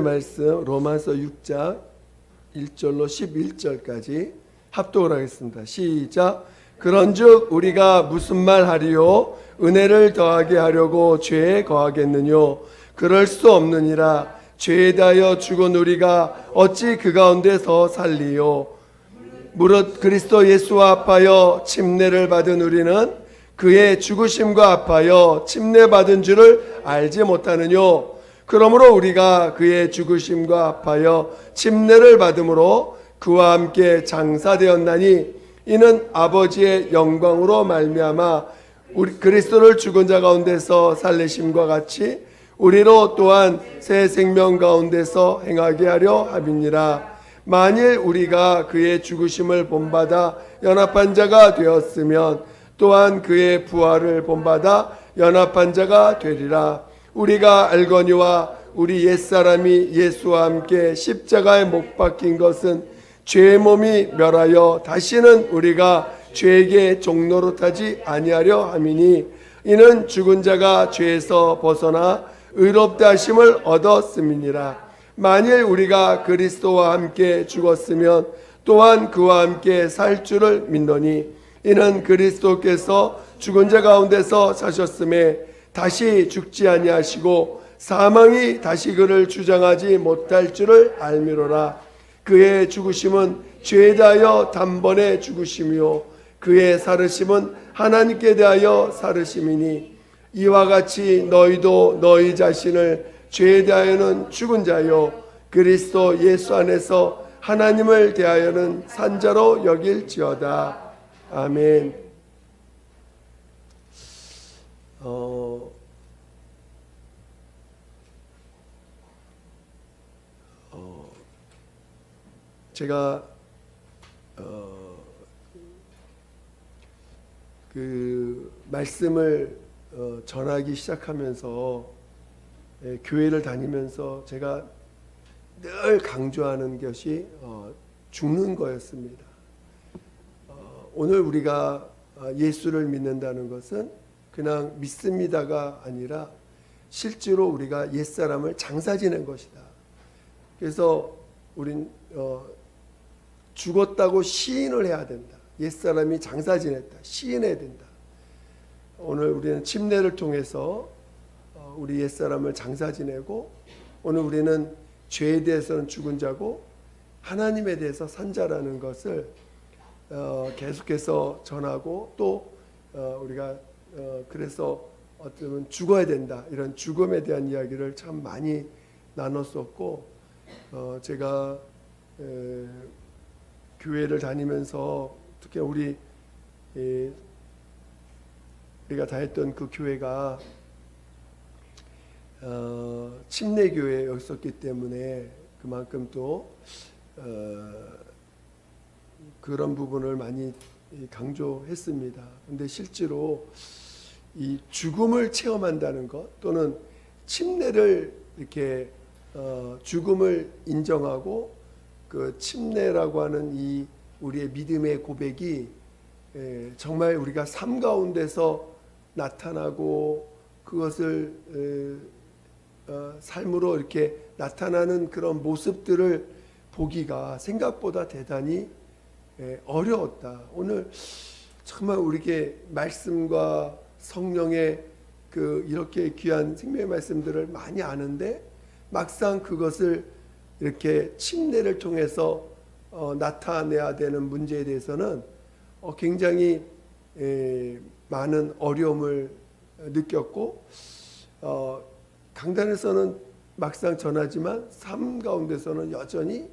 말씀 로마서 6장 1절로 11절까지 합독을 하겠습니다. 시작. 그런즉 우리가 무슨 말 하리요? 은혜를 더하게 하려고 죄에 거하겠느뇨? 그럴 수 없느니라. 죄에 대하여 죽은 우리가 어찌 그 가운데서 살리요? 무릇 그리스도 예수와 합하여 침례를 받은 우리는 그의 죽으심과 합하여 침례받은 줄을 알지 못하느뇨? 그러므로 우리가 그의 죽으심과 합하여 침례를 받음으로 그와 함께 장사되었나니 이는 아버지의 영광으로 말미암아 우리 그리스도를 죽은 자 가운데서 살리심과 같이 우리로 또한 새 생명 가운데서 행하게 하려 함이니라. 만일 우리가 그의 죽으심을 본받아 연합한 자가 되었으면 또한 그의 부활을 본받아 연합한 자가 되리라. 우리가 알거니와 우리 옛사람이 예수와 함께 십자가에 못 박힌 것은 죄의 몸이 멸하여 다시는 우리가 죄에게 종노릇하지 아니하려 함이니 이는 죽은 자가 죄에서 벗어나 의롭다 하심을 얻었음이니라. 만일 우리가 그리스도와 함께 죽었으면 또한 그와 함께 살 줄을 믿노니 이는 그리스도께서 죽은 자 가운데서 사셨음에 다시 죽지 아니하시고 사망이 다시 그를 주장하지 못할 줄을 알미로라. 그의 죽으심은 죄에 대하여 단번에 죽으심이요 그의 살으심은 하나님께 대하여 살으심이니 이와 같이 너희도 너희 자신을 죄에 대하여는 죽은 자요 그리스도 예수 안에서 하나님을 대하여는 산 자로 여길지어다. 아멘. 제가 그 말씀을 전하기 시작하면서 교회를 다니면서 제가 늘 강조하는 것이 죽는 거였습니다. 오늘 우리가 예수를 믿는다는 것은 그냥 믿습니다가 아니라 실제로 우리가 옛사람을 장사 지낸 것이다. 그래서 우린 죽었다고 시인을 해야 된다. 옛사람이 장사 지냈다. 시인해야 된다. 오늘 우리는 침례를 통해서 우리 옛사람을 장사 지내고 오늘 우리는 죄에 대해서는 죽은 자고 하나님에 대해서 산 자라는 것을 계속해서 전하고 또 우리가 그래서 어쩌면 죽어야 된다. 이런 죽음에 대한 이야기를 참 많이 나눴었고 제가 교회를 다니면서 특히 우리가 다녔던 그 교회가 침례교회였었기 때문에 그만큼 또 그런 부분을 많이 강조했습니다. 그런데 실제로 이 죽음을 체험한다는 것 또는 침례를 이렇게 죽음을 인정하고 그 침례라고 하는 이 우리의 믿음의 고백이 정말 우리가 삶 가운데서 나타나고 그것을 삶으로 이렇게 나타나는 그런 모습들을 보기가 생각보다 대단히 어려웠다. 오늘 정말 우리에게 말씀과 성령의 그 이렇게 귀한 생명의 말씀들을 많이 아는데 막상 그것을 이렇게 침례를 통해서 나타내야 되는 문제에 대해서는 굉장히 많은 어려움을 느꼈고 강단에서는 막상 전하지만 삶 가운데서는 여전히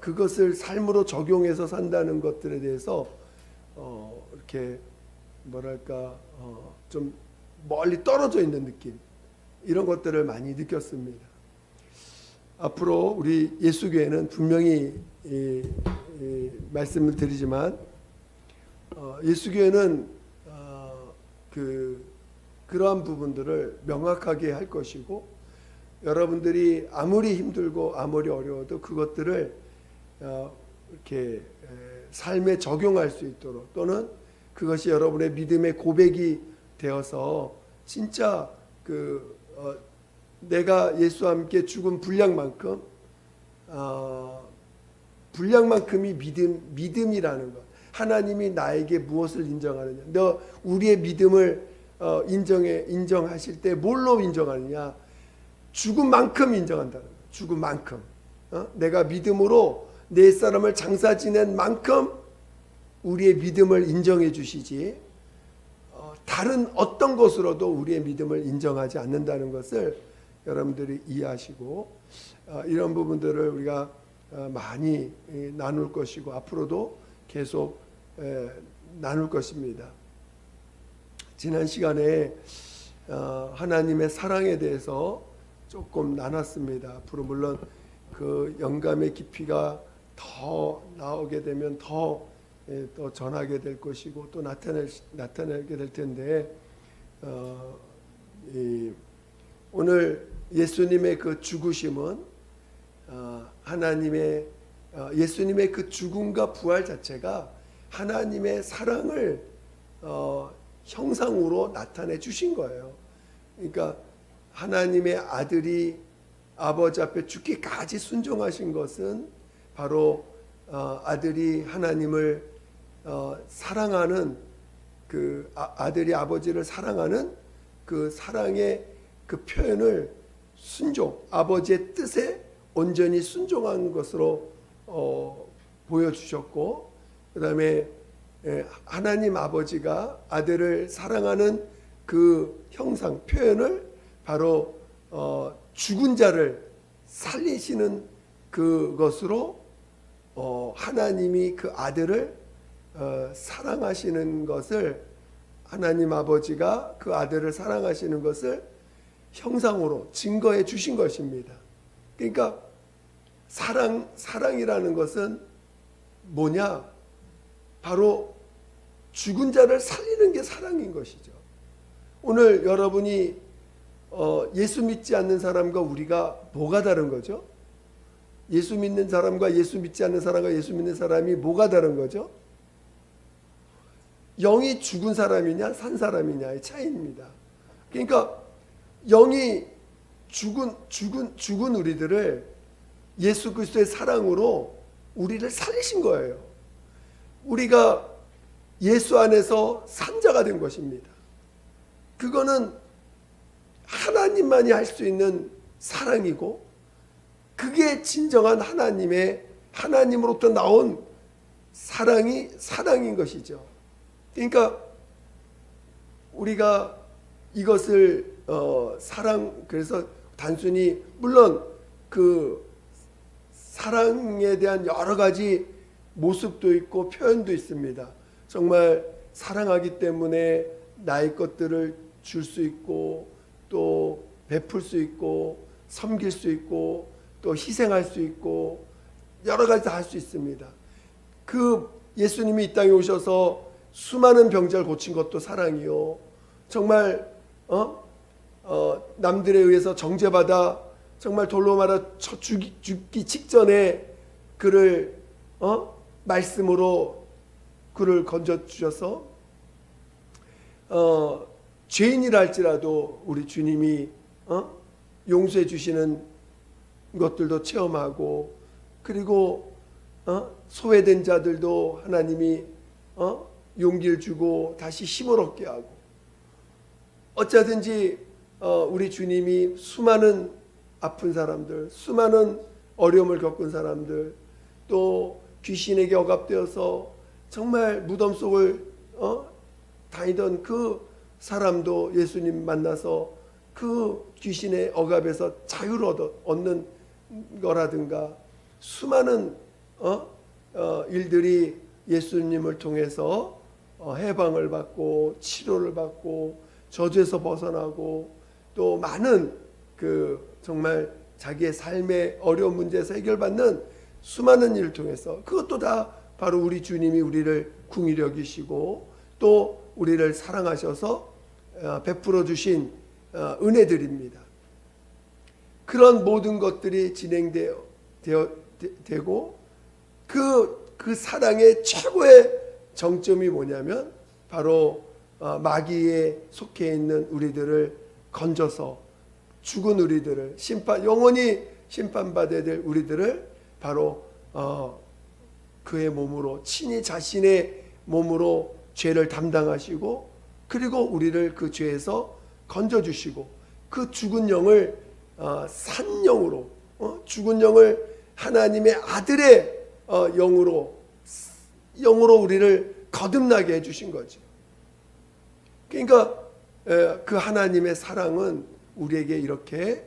그것을 삶으로 적용해서 산다는 것들에 대해서 이렇게 뭐랄까 좀 멀리 떨어져 있는 느낌 이런 것들을 많이 느꼈습니다. 앞으로 우리 예수교회는 분명히 말씀을 드리지만 예수교회는 그러한 부분들을 명확하게 할 것이고 여러분들이 아무리 힘들고 아무리 어려워도 그것들을 이렇게 삶에 적용할 수 있도록 또는 그것이 여러분의 믿음의 고백이 되어서 진짜 내가 예수와 함께 죽은 분량만큼이 믿음이라는 것. 하나님이 나에게 무엇을 인정하느냐. 너 우리의 믿음을 인정하실 때 뭘로 인정하느냐. 죽은 만큼 인정한다는 거예요. 죽은 만큼. 내가 믿음으로 내 사람을 장사 지낸 만큼 우리의 믿음을 인정해 주시지, 다른 어떤 것으로도 우리의 믿음을 인정하지 않는다는 것을 여러분들이 이해하시고, 이런 부분들을 우리가 많이 나눌 것이고 앞으로도 계속 나눌 것입니다. 지난 시간에 하나님의 사랑에 대해서 조금 나눴습니다. 앞으로 물론 그 영감의 깊이가 더 나오게 되면 더 전하게 될 것이고 또 나타나게 될 텐데, 오늘 예수님의 그 죽으심은 예수님의 그 죽음과 부활 자체가 하나님의 사랑을 형상으로 나타내 주신 거예요. 그러니까 하나님의 아들이 아버지 앞에 죽기까지 순종하신 것은 바로 아들이 하나님을 사랑하는, 그 아들이 아버지를 사랑하는 그 사랑의 그 표현을 순종, 아버지의 뜻에 온전히 순종한 것으로 보여주셨고, 그 다음에 하나님 아버지가 아들을 사랑하는 그 형상, 표현을 바로 죽은 자를 살리시는 그것으로 하나님이 그 아들을 사랑하시는 것을, 하나님 아버지가 그 아들을 사랑하시는 것을 형상으로 증거해 주신 것입니다. 그러니까 사랑이라는 것은 뭐냐? 바로 죽은 자를 살리는 게 사랑인 것이죠. 오늘 여러분이 예수 믿지 않는 사람과 우리가 뭐가 다른 거죠? 예수 믿는 사람과 예수 믿지 않는 사람과 예수 믿는 사람이 뭐가 다른 거죠? 영이 죽은 사람이냐 산 사람이냐의 차이입니다. 그러니까 영이 죽은 우리들을 예수 그리스도의 사랑으로 우리를 살리신 거예요. 우리가 예수 안에서 산 자가 된 것입니다. 그거는 하나님만이 할 수 있는 사랑이고, 그게 진정한 하나님으로부터 나온 사랑인 것이죠. 그러니까 우리가 이것을 그래서 단순히, 물론 그 사랑에 대한 여러 가지 모습도 있고 표현도 있습니다. 정말 사랑하기 때문에 나의 것들을 줄 수 있고 또 베풀 수 있고 섬길 수 있고 또 희생할 수 있고 여러 가지 다 할 수 있습니다. 그 예수님이 이 땅에 오셔서 수많은 병자를 고친 것도 사랑이요. 정말 남들에 의해서 정죄받아 정말 돌로 말아 죽기 직전에 그를 말씀으로 그를 건져 주셔서 죄인이라 할지라도 우리 주님이 용서해 주시는 것들도 체험하고, 그리고 소외된 자들도 하나님이 용기를 주고 다시 힘을 얻게 하고, 어쩌든지 우리 주님이 수많은 아픈 사람들, 수많은 어려움을 겪은 사람들, 또 귀신에게 억압되어서 정말 무덤 속을 다니던 그 사람도 예수님 만나서 그 귀신의 억압에서 자유를 얻는 거라든가, 수많은 일들이 예수님을 통해서 해방을 받고 치료를 받고 저주에서 벗어나고, 또 많은 그 정말 자기의 삶의 어려운 문제에서 해결받는 수많은 일을 통해서, 그것도 다 바로 우리 주님이 우리를 긍휼히 여기시고 또 우리를 사랑하셔서 베풀어 주신 은혜들입니다. 그런 모든 것들이 진행되고 그 사랑의 최고의 정점이 뭐냐면 바로 마귀에 속해 있는 우리들을 건져서 죽은 우리들을 영원히 심판받아야 될 우리들을 바로 그의 몸으로 친히 자신의 몸으로 죄를 담당하시고 그리고 우리를 그 죄에서 건져주시고 그 죽은 영을 산 영으로 죽은 영을 하나님의 아들의 영으로 우리를 거듭나게 해주신 거죠. 그러니까 그 하나님의 사랑은 우리에게 이렇게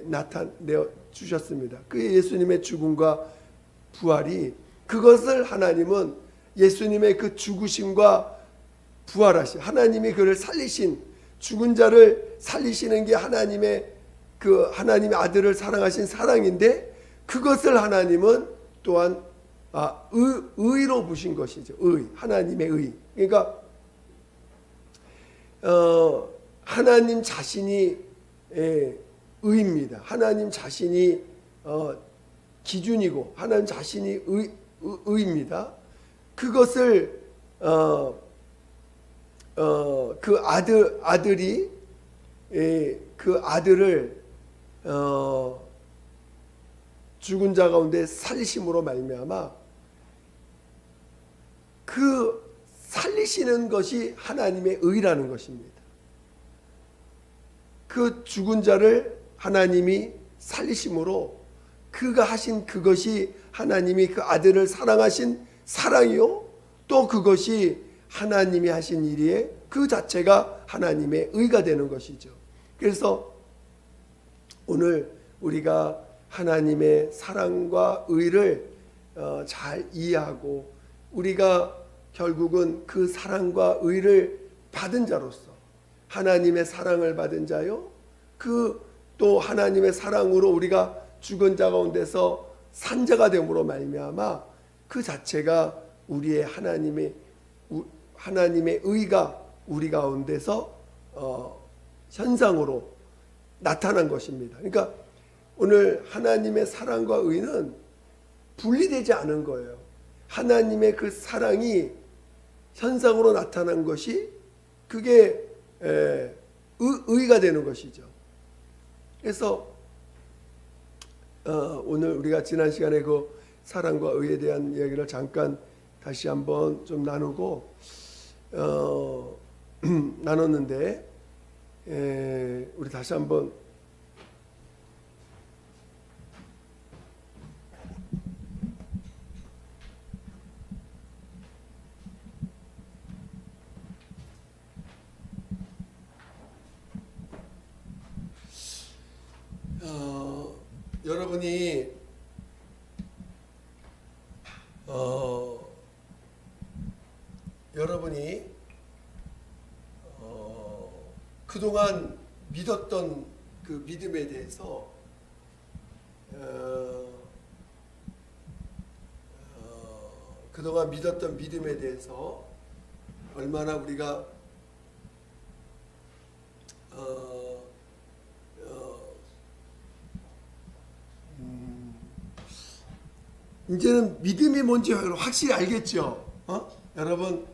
나타내어 주셨습니다. 그 예수님의 죽음과 부활이 그것을 하나님은 예수님의 그 죽으심과 부활하신 하나님이 그를 살리신 죽은 자를 살리시는 게 하나님의 아들을 사랑하신 사랑인데 그것을 하나님은 또한 의로 보신 것이죠. 하나님의 의. 그러니까 하나님 자신이 의입니다. 하나님 자신이 기준이고 하나님 자신이 의입니다. 그것을 그 아들이 그 아들을 죽은 자 가운데 살리심으로 말미암아 그 살리시는 것이 하나님의 의라는 것입니다. 그 죽은 자를 하나님이 살리심으로 그가 하신 그것이 하나님이 그 아들을 사랑하신 사랑이요 또 그것이 하나님이 하신 일이에 그 자체가 하나님의 의가 되는 것이죠. 그래서 오늘 우리가 하나님의 사랑과 의를 잘 이해하고 우리가 결국은 그 사랑과 의를 받은 자로서 하나님의 사랑을 받은 자요 또 하나님의 사랑으로 우리가 죽은 자 가운데서 산 자가 됨으로 말미암아 그 자체가 우리의 하나님의 의가 우리 가운데서 현상으로 나타난 것입니다. 그러니까 오늘 하나님의 사랑과 의는 분리되지 않은 거예요. 하나님의 그 사랑이 현상으로 나타난 것이 그게 의가 되는 것이죠. 그래서 오늘 우리가 지난 시간에 그 사랑과 의에 대한 이야기를 잠깐 다시 한번 좀 나누고 나눴는데 우리 다시 한번 여러분이 그동안 믿었던 그 믿음에 대해서 그동안 믿었던 믿음에 대해서 얼마나 우리가 이제는 믿음이 뭔지 확실히 알겠죠. 여러분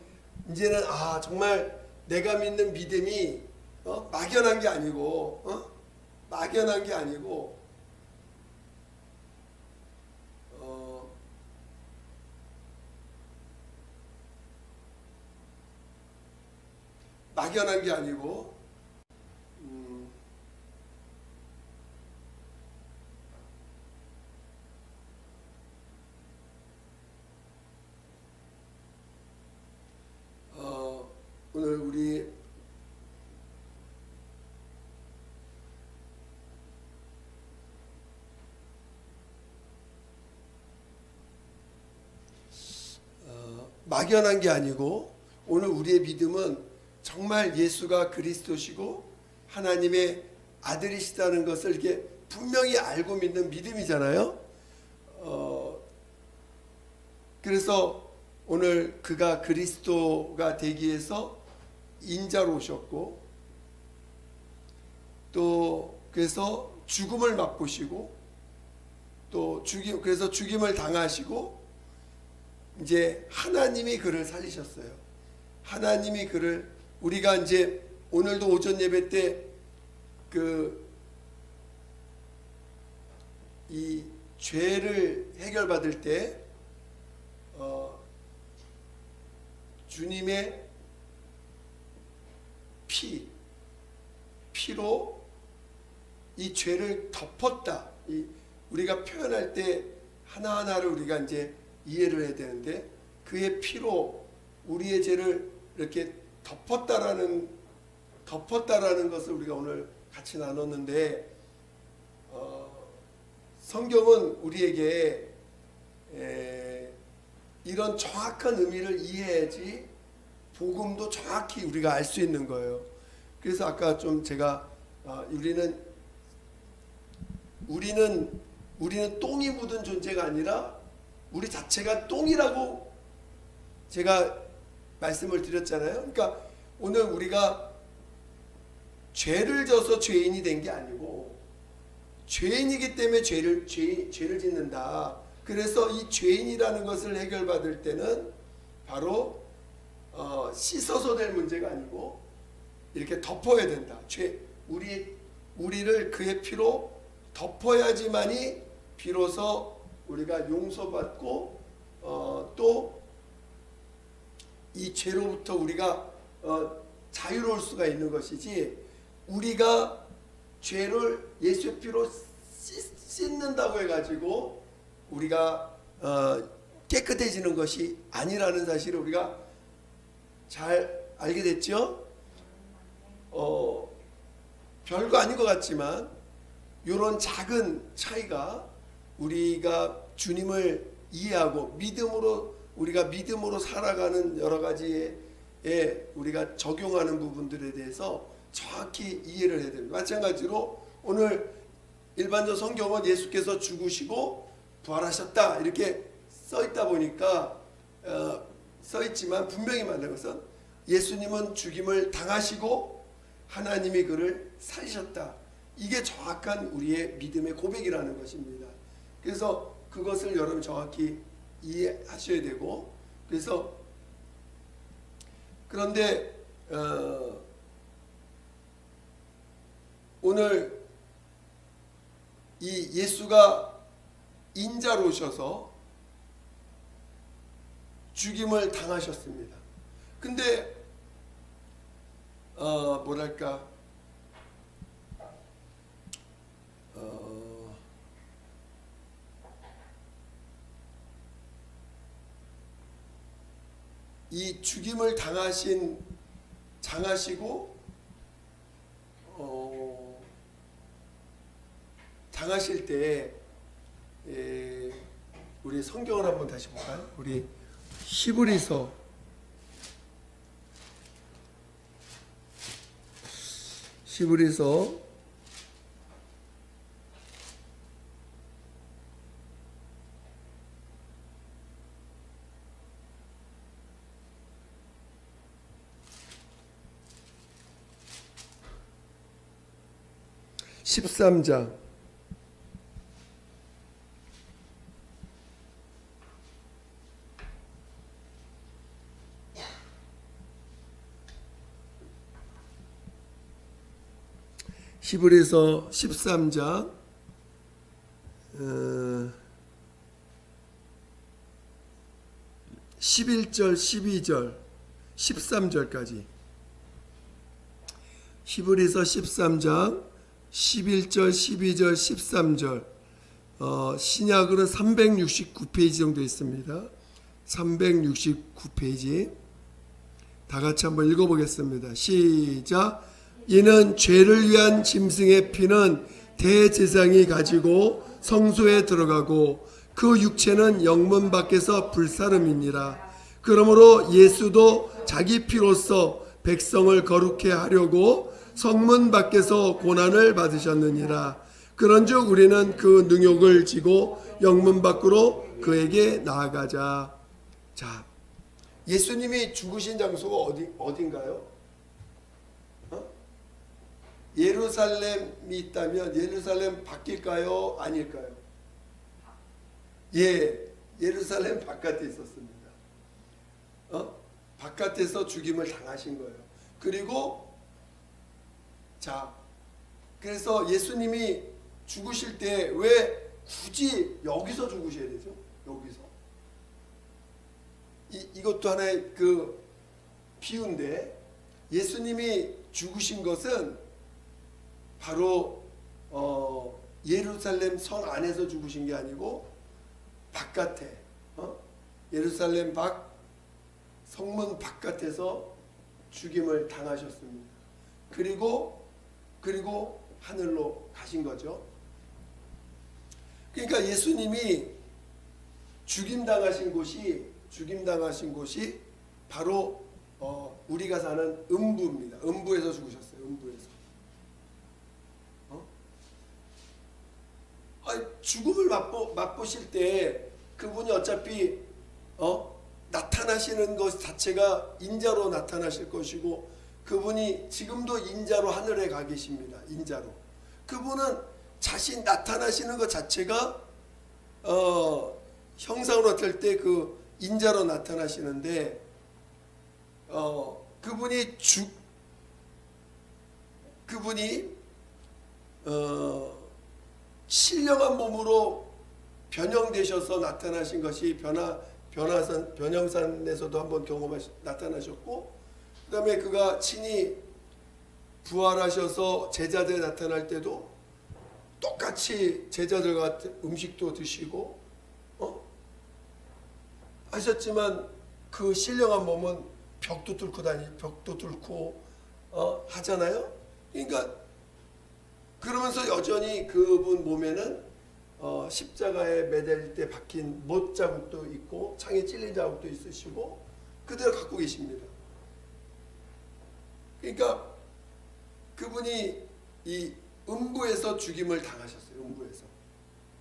이제는 정말 내가 믿는 믿음이 막연한 게 아니고 막연한 게 아니고 막연한 게 아니고 오늘 우리 막연한 게 아니고 오늘 우리의 믿음은 정말 예수가 그리스도시고 하나님의 아들이시다는 것을 이렇게 분명히 알고 믿는 믿음이잖아요. 그래서 오늘 그가 그리스도가 되기 위해서 인자로 오셨고 또 그래서 죽음을 맛보시고 또 그래서 죽임을 당하시고 이제 하나님이 그를 살리셨어요. 하나님이 그를 우리가 이제 오늘도 오전 예배 때 그 이 죄를 해결받을 때 주님의 피로 이 죄를 덮었다. 우리가 표현할 때 하나하나를 우리가 이제 이해를 해야 되는데, 그의 피로 우리의 죄를 이렇게 덮었다라는 것을 우리가 오늘 같이 나눴는데, 성경은 우리에게 이런 정확한 의미를 이해해야지 복음도 정확히 우리가 알 수 있는 거예요. 그래서 아까 좀 제가 우리는 똥이 묻은 존재가 아니라 우리 자체가 똥이라고 제가 말씀을 드렸잖아요. 그러니까 오늘 우리가 죄를 져서 죄인이 된 게 아니고 죄인이기 때문에 죄를 짓는다. 그래서 이 죄인이라는 것을 해결받을 때는 바로 씻어서 될 문제가 아니고 이렇게 덮어야 된다. 우리를 그의 피로 덮어야지만이 비로소 우리가 용서받고 또 이 죄로부터 우리가 자유로울 수가 있는 것이지, 우리가 죄를 예수의 피로 씻는다고 해가지고 우리가 깨끗해지는 것이 아니라는 사실을 우리가 잘 알게 됐죠. 별거 아닌 것 같지만 이런 작은 차이가 우리가 주님을 이해하고 우리가 믿음으로 살아가는 여러 가지에 우리가 적용하는 부분들에 대해서 정확히 이해를 해야 됩니다. 마찬가지로 오늘 일반적 성경은 예수께서 죽으시고 부활하셨다 이렇게 써있다 보니까 써있지만 분명히 말하는 것은 예수님은 죽임을 당하시고 하나님이 그를 살리셨다. 이게 정확한 우리의 믿음의 고백이라는 것입니다. 그래서 그것을 여러분 정확히 이해하셔야 되고, 그런데 오늘 이 예수가 인자로 오셔서 죽임을 당하셨습니다. 근데 뭐랄까 이 죽임을 당하실 때 우리 성경을 한번 다시 볼까요? 우리 히브리서 13장 13장 11절 12절 13절까지 히브리서 13장 11절 12절 13절 신약으로 369페이지 정도 있습니다. 369페이지 다 같이 한번 읽어보겠습니다. 시작. 이는 죄를 위한 짐승의 피는 대제사장이 가지고 성소에 들어가고 그 육체는 영문 밖에서 불사름이니라. 그러므로 예수도 자기 피로써 백성을 거룩해 하려고 성문 밖에서 고난을 받으셨느니라. 그런즉 우리는 그 능욕을 지고 영문 밖으로 그에게 나아가자. 자, 예수님이 죽으신 장소가 어딘가요? 예루살렘이 있다면 예루살렘 밖일까요? 아닐까요? 예루살렘 바깥에 있었습니다. 바깥에서 죽임을 당하신 거예요. 그리고 그래서 예수님이 죽으실 때 왜 굳이 여기서 죽으셔야 되죠? 여기서. 이것도 하나의 그 비유인데, 예수님이 죽으신 것은 바로 예루살렘 성 안에서 죽으신 게 아니고 바깥에, 예루살렘 성문 바깥에서 죽임을 당하셨습니다. 그리고 하늘로 가신 거죠. 그러니까 예수님이 죽임당하신 곳이 바로 우리가 사는 음부입니다. 음부에서 죽으셨어요. 음부에서. 죽음을 맛보실 때 그분이 어차피 나타나시는 것 자체가 인자로 나타나실 것이고, 그분이 지금도 인자로 하늘에 가 계십니다. 인자로. 그분은 자신 나타나시는 것 자체가 형상으로 나타날 때 그 인자로 나타나시는데, 그분이 신령한 몸으로 변형되셔서 나타나신 것이 변형산에서도 한번 나타나셨고, 그 다음에 그가 친히 부활하셔서 제자들에 나타날 때도 똑같이 제자들과 음식도 드시고 하셨지만, 그 신령한 몸은 벽도 뚫고 하잖아요. 그러니까 그러면서 여전히 그분 몸에는 십자가에 매달 때 박힌 못 자국도 있고 창에 찔린 자국도 있으시고 그대로 갖고 계십니다. 그러니까 그분이 이 음부에서 죽임을 당하셨어요. 음부에서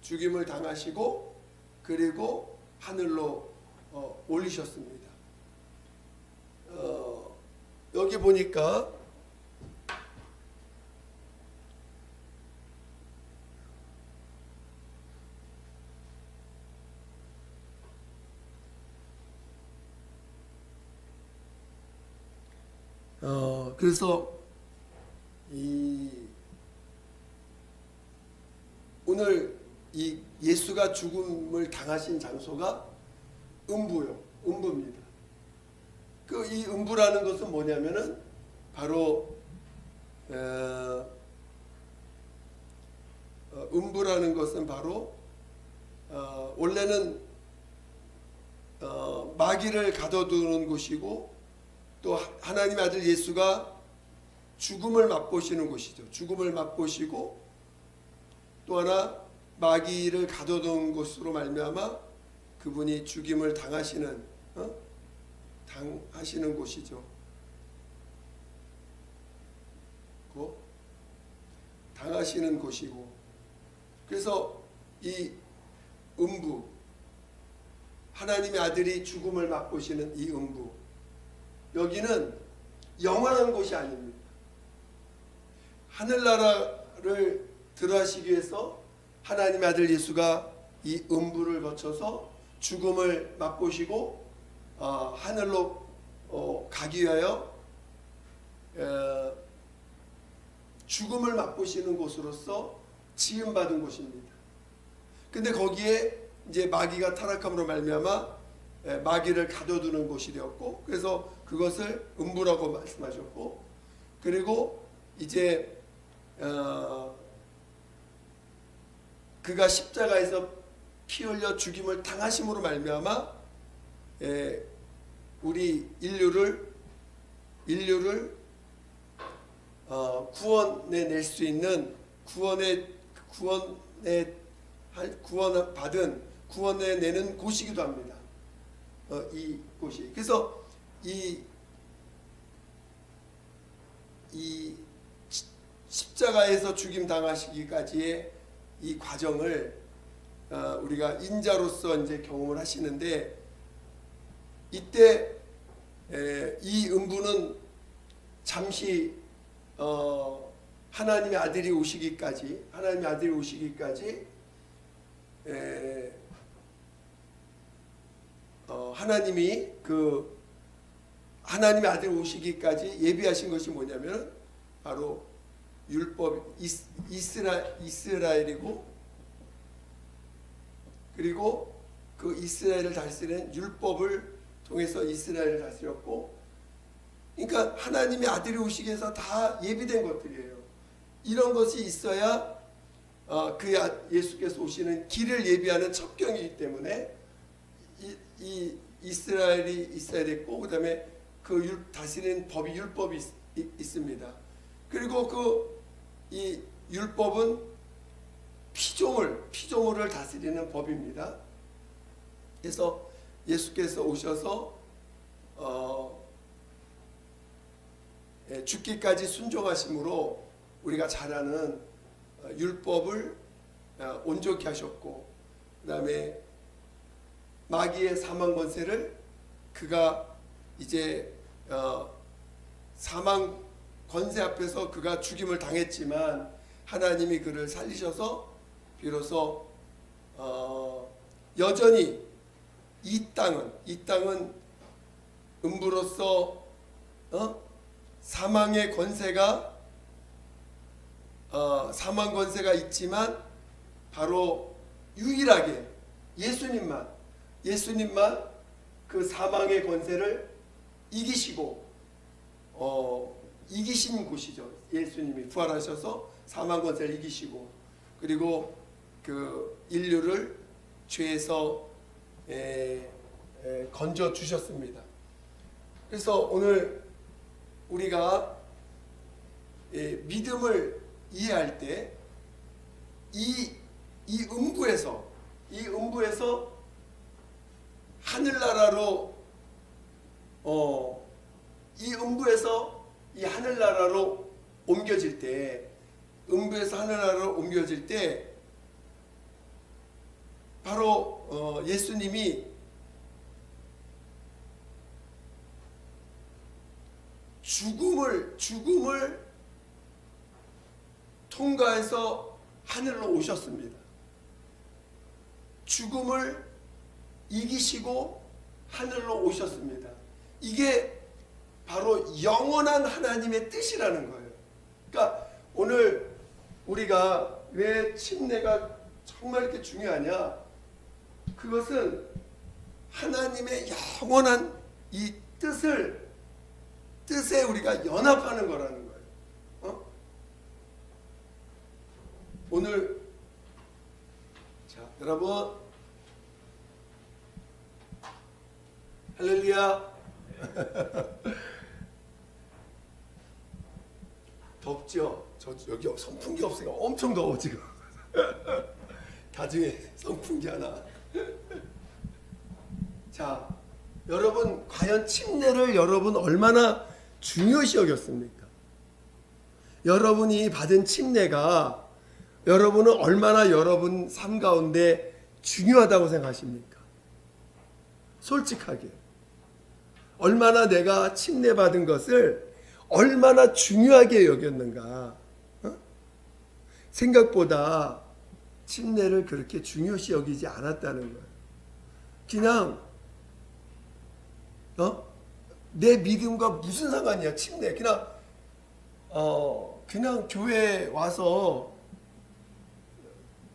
죽임을 당하시고 그리고 하늘로 올리셨습니다. 여기 보니까 그래서 오늘 이 예수가 죽음을 당하신 장소가 음부입니다. 그 이 음부라는 것은 뭐냐면은 바로 음부라는 것은 바로 원래는 마귀를 가둬두는 곳이고, 또 하나님의 아들 예수가 죽음을 맛보시는 곳이죠. 죽음을 맛보시고 또 하나 마귀를 가둬둔 곳으로 말미암아 그분이 죽임을 당하시는 곳이죠. 당하시는 곳이고, 그래서 이 음부, 하나님의 아들이 죽음을 맛보시는 이 음부, 여기는 영원한 곳이 아닙니다. 하늘나라를 들어가시기 위해서 하나님의 아들 예수가 이 음부를 거쳐서 죽음을 맛보시고 하늘로 가기 위하여 죽음을 맛보시는 곳으로서 지음받은 곳입니다. 근데 거기에 이제 마귀가 타락함으로 말미암아 마귀를 가둬두는 곳이 되었고, 그래서 그것을 음부라고 말씀하셨고, 그리고 이제 그가 십자가에서 피 흘려 죽임을 당하심으로 말미암아 우리 인류를 구원해 낼 수 있는 구원해 내는 곳이기도 합니다. 이 곳이. 그래서 이 십자가에서 죽임 당하시기까지의 이 과정을 우리가 인자로서 이제 경험을 하시는데, 이때 이 음부는 잠시 하나님의 아들이 오시기까지 하나님이 하나님의 아들이 오시기까지 예비하신 것이 뭐냐면 바로 율법 이스라엘이고, 그리고 그 이스라엘을 다스리는 율법을 통해서 이스라엘을 다스렸고, 그러니까 하나님의 아들이 오시기 위해서 다 예비된 것들이에요. 이런 것이 있어야 예수께서 오시는 길을 예비하는 첩경이기 때문에 이 이스라엘이 있어야 됐고, 그 다음에 그 다스리는 법이 율법이 있습니다. 그리고 이 율법은 피조물을 다스리는 법입니다. 그래서 예수께서 오셔서 죽기까지 순종하심으로 우리가 잘 아는 율법을 온전케 하셨고, 그 다음에 마귀의 사망 권세를 그가 이제 사망 권세 앞에서 그가 죽임을 당했지만 하나님이 그를 살리셔서 비로소 여전히 이 땅은 음부로서 사망의 권세가 사망 권세가 있지만 바로 유일하게 예수님만 그 사망의 권세를 이기시고 이기신 곳이죠. 예수님이 부활하셔서 사망 권세를 이기시고, 그리고 그 인류를 죄에서 건져 주셨습니다. 그래서 오늘 우리가 믿음을 이해할 때 이 음부에서 하늘나라로 이 하늘나라로 옮겨질 때, 음부에서 하늘나라로 옮겨질 때 바로 예수님이 죽음을 통과해서 하늘로 오셨습니다. 죽음을 이기시고 하늘로 오셨습니다. 이게 바로 영원한 하나님의 뜻이라는 거예요. 그러니까 오늘 우리가 왜 침례가 정말 이렇게 중요하냐? 그것은 하나님의 영원한 이 뜻에 우리가 연합하는 거라는 거예요. 오늘 자, 여러분 할렐루야. 덥죠? 저 여기 선풍기 없으니까 엄청 더워 지금. 나중에 선풍기 하나. 자, 여러분 과연 침례를 여러분 얼마나 중요시 여겼습니까? 여러분이 받은 침례가 여러분은 얼마나 여러분 삶 가운데 중요하다고 생각하십니까? 솔직하게. 얼마나 내가 침례 받은 것을 얼마나 중요하게 여겼는가. 생각보다 침례를 그렇게 중요시 여기지 않았다는 거예요. 그냥 내 믿음과 무슨 상관이야 침례. 그냥 교회에 와서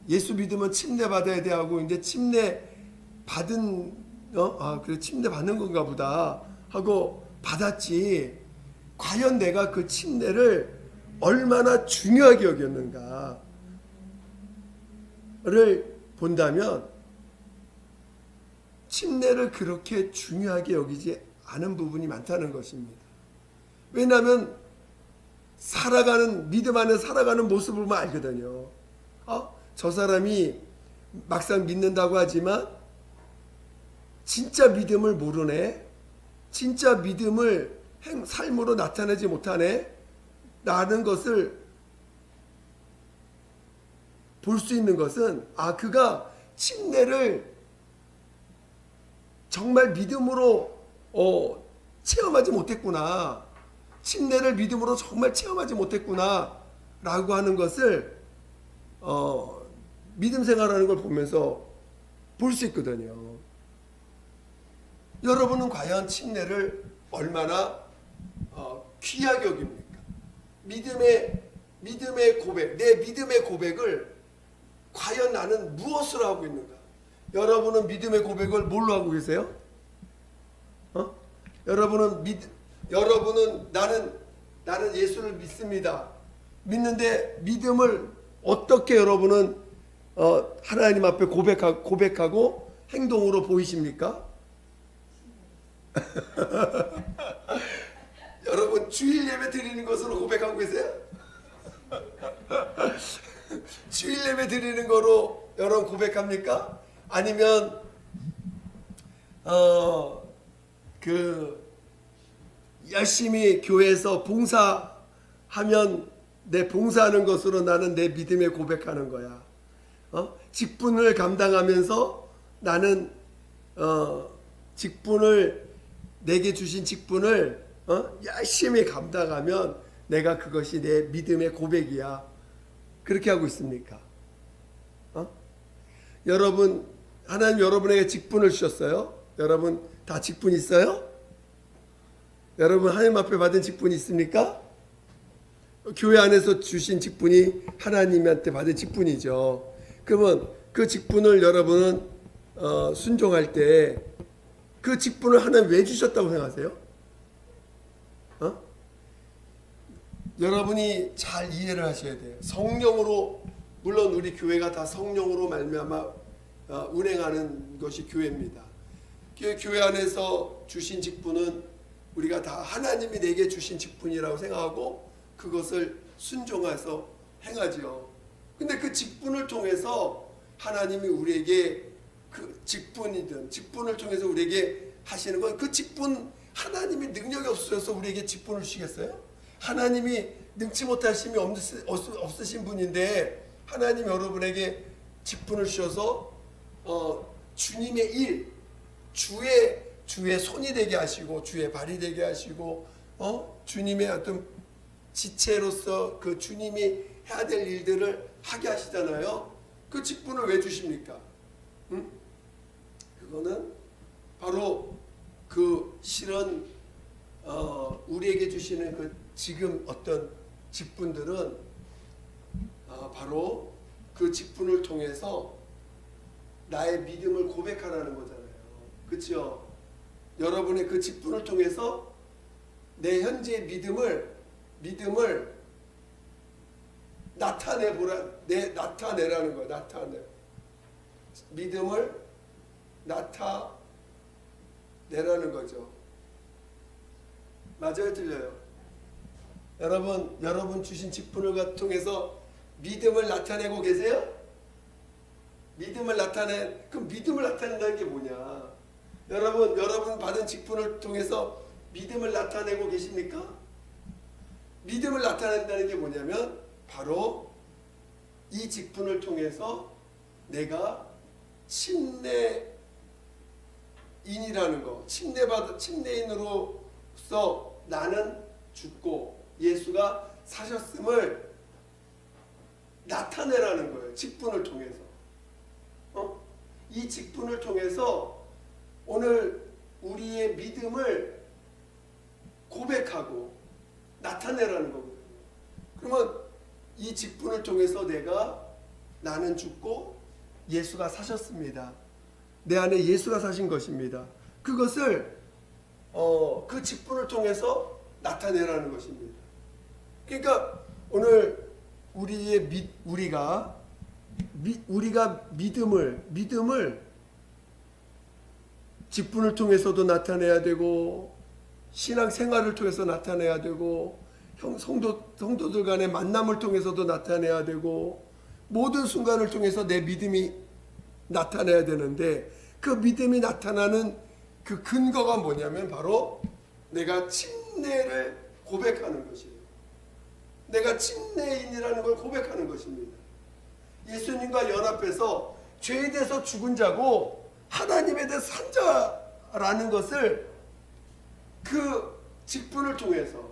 예수 믿으면 침례 받아야 돼 하고, 이제 침례 받은 그래 침례 받는 건가 보다 하고 받았지, 과연 내가 그 침례를 얼마나 중요하게 여겼는가를 본다면 침례를 그렇게 중요하게 여기지 않은 부분이 많다는 것입니다. 왜냐하면 믿음 안에 살아가는 모습을 보면 알거든요. 저 사람이 막상 믿는다고 하지만 진짜 믿음을 모르네, 진짜 믿음을 삶으로 나타내지 못하네 라는 것을 볼 수 있는 것은 그가 침례를 정말 믿음으로 체험하지 못했구나, 침례를 믿음으로 정말 체험하지 못했구나 라고 하는 것을 믿음 생활하는 걸 보면서 볼 수 있거든요. 여러분은 과연 침례를 얼마나 귀하게 여깁니까? 믿음의 고백, 내 믿음의 고백을 과연 나는 무엇을 하고 있는가? 여러분은 믿음의 고백을 뭘로 하고 계세요? 여러분은 나는 예수를 믿습니다. 믿는데 믿음을 어떻게 여러분은 하나님 앞에 고백하고 행동으로 보이십니까? 여러분 주일 예배 드리는 것으로 고백하고 계세요? 주일 예배 드리는 거로 여러분 고백합니까? 아니면 열심히 교회에서 봉사하면 내 봉사하는 것으로 나는 내 믿음에 고백하는 거야. 직분을 감당하면서 나는 직분을 내게 주신 직분을 열심히 감당하면 내가 그것이 내 믿음의 고백이야. 그렇게 하고 있습니까? 여러분 하나님 여러분에게 직분을 주셨어요. 여러분 다 직분 있어요? 여러분 하나님 앞에 받은 직분이 있습니까? 교회 안에서 주신 직분이 하나님한테 받은 직분이죠. 그러면 그 직분을 여러분은 순종할 때 그 직분을 하나님 왜 주셨다고 생각하세요? 여러분이 잘 이해를 하셔야 돼요. 성령으로, 물론 우리 교회가 다 성령으로 말미암아 운행하는 것이 교회입니다. 교회 안에서 주신 직분은 우리가 다 하나님이 내게 주신 직분이라고 생각하고 그것을 순종해서 행하죠. 근데 그 직분을 통해서 하나님이 우리에게 그 직분을 통해서 우리에게 하시는 건 그 직분, 하나님이 능력이 없으셔서 우리에게 직분을 주시겠어요? 하나님이 능치 못하심이 없으신 분인데 하나님 여러분에게 직분을 주셔서 주님의 일, 주의 손이 되게 하시고 주의 발이 되게 하시고 주님의 어떤 지체로서 그 주님이 해야 될 일들을 하게 하시잖아요. 그 직분을 왜 주십니까? 그거는 바로 그 실은 우리에게 주시는 그 지금 어떤 직분들은 바로 그 직분을 통해서 나의 믿음을 고백하라는 거잖아요. 그렇죠? 여러분의 그 직분을 통해서 내 현재의 믿음을 나타내라는 거예요. 믿음을 나타내라는 거죠. 맞아요, 틀려요? 여러분 주신 직분을 통해서 믿음을 나타내고 계세요? 그럼 믿음을 나타낸다는 게 뭐냐? 여러분 받은 직분을 통해서 믿음을 나타내고 계십니까? 믿음을 나타낸다는 게 뭐냐면 바로 이 직분을 통해서 내가 침례인이라는 거, 침례인으로서 나는 죽고 예수가 사셨음을 나타내라는 거예요. 직분을 통해서. 이 직분을 통해서 오늘 우리의 믿음을 고백하고 나타내라는 거거든요. 그러면 이 직분을 통해서 나는 죽고 예수가 사셨습니다. 내 안에 예수가 사신 것입니다. 그것을 그 직분을 통해서 나타내라는 것입니다. 그러니까 오늘 우리가 믿음을 직분을 통해서도 나타내야 되고 신앙생활을 통해서 나타내야 되고 성도들 간의 만남을 통해서도 나타내야 되고 모든 순간을 통해서 내 믿음이 나타내야 되는데 그 믿음이 나타나는 그 근거가 뭐냐면 바로 내가 침례를 고백하는 것이에요. 내가 침례인이라는 걸 고백하는 것입니다. 예수님과 연합해서 죄에 대해서 죽은 자고 하나님에 대해서 산 자라는 것을 그 직분을 통해서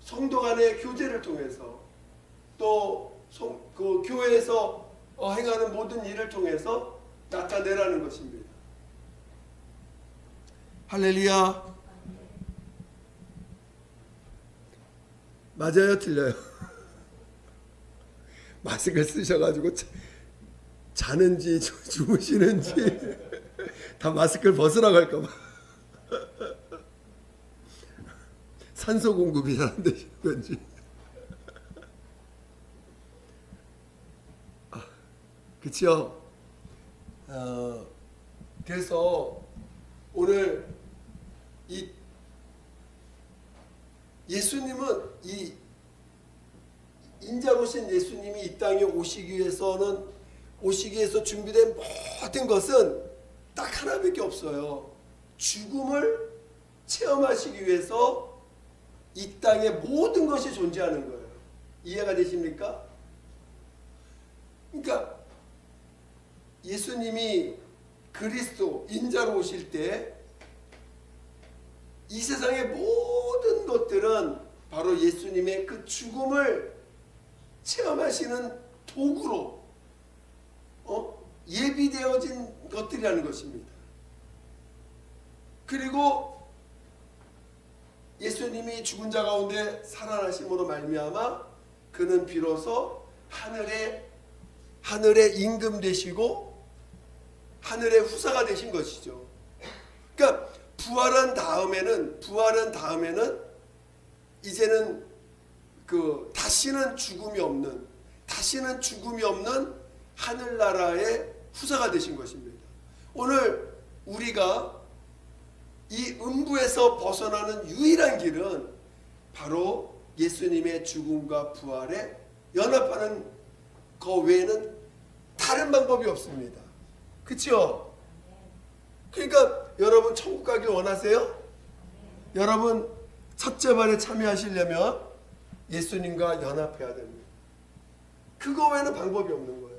성도 간의 교제를 통해서 또 그 교회에서 행하는 모든 일을 통해서 나타내라는 것입니다. 할렐루야. 맞아요, 틀려요? 마스크를 쓰셔가지고 자는지 주무시는지 다 마스크를 벗으라고 할까 봐. 산소 공급이 잘 안 되시는 건지. 그렇죠? 그래서 오늘 이 예수님은 이 인자로신 예수님이 이 땅에 오시기 위해서 준비된 모든 것은 딱 하나밖에 없어요. 죽음을 체험하시기 위해서 이 땅에 모든 것이 존재하는 거예요. 이해가 되십니까? 그러니까 예수님이 그리스도 인자로 오실 때 이 세상의 모든 것들은 바로 예수님의 그 죽음을 체험하시는 도구로 예비되어진 것들이라는 것입니다. 그리고 예수님이 죽은 자 가운데 살아나심으로 말미암아 그는 비로소 하늘의 임금 되시고 하늘의 후사가 되신 것이죠. 그러니까 부활한 다음에는 이제는 다시는 죽음이 없는 하늘나라의 후사가 되신 것입니다. 오늘 우리가 이 음부에서 벗어나는 유일한 길은 바로 예수님의 죽음과 부활에 연합하는 그 외에는 다른 방법이 없습니다. 그렇죠? 그러니까 여러분 천국 가길 원하세요? 여러분 첫째 발에 참여하시려면 예수님과 연합해야 됩니다. 그거 외에는 방법이 없는 거예요.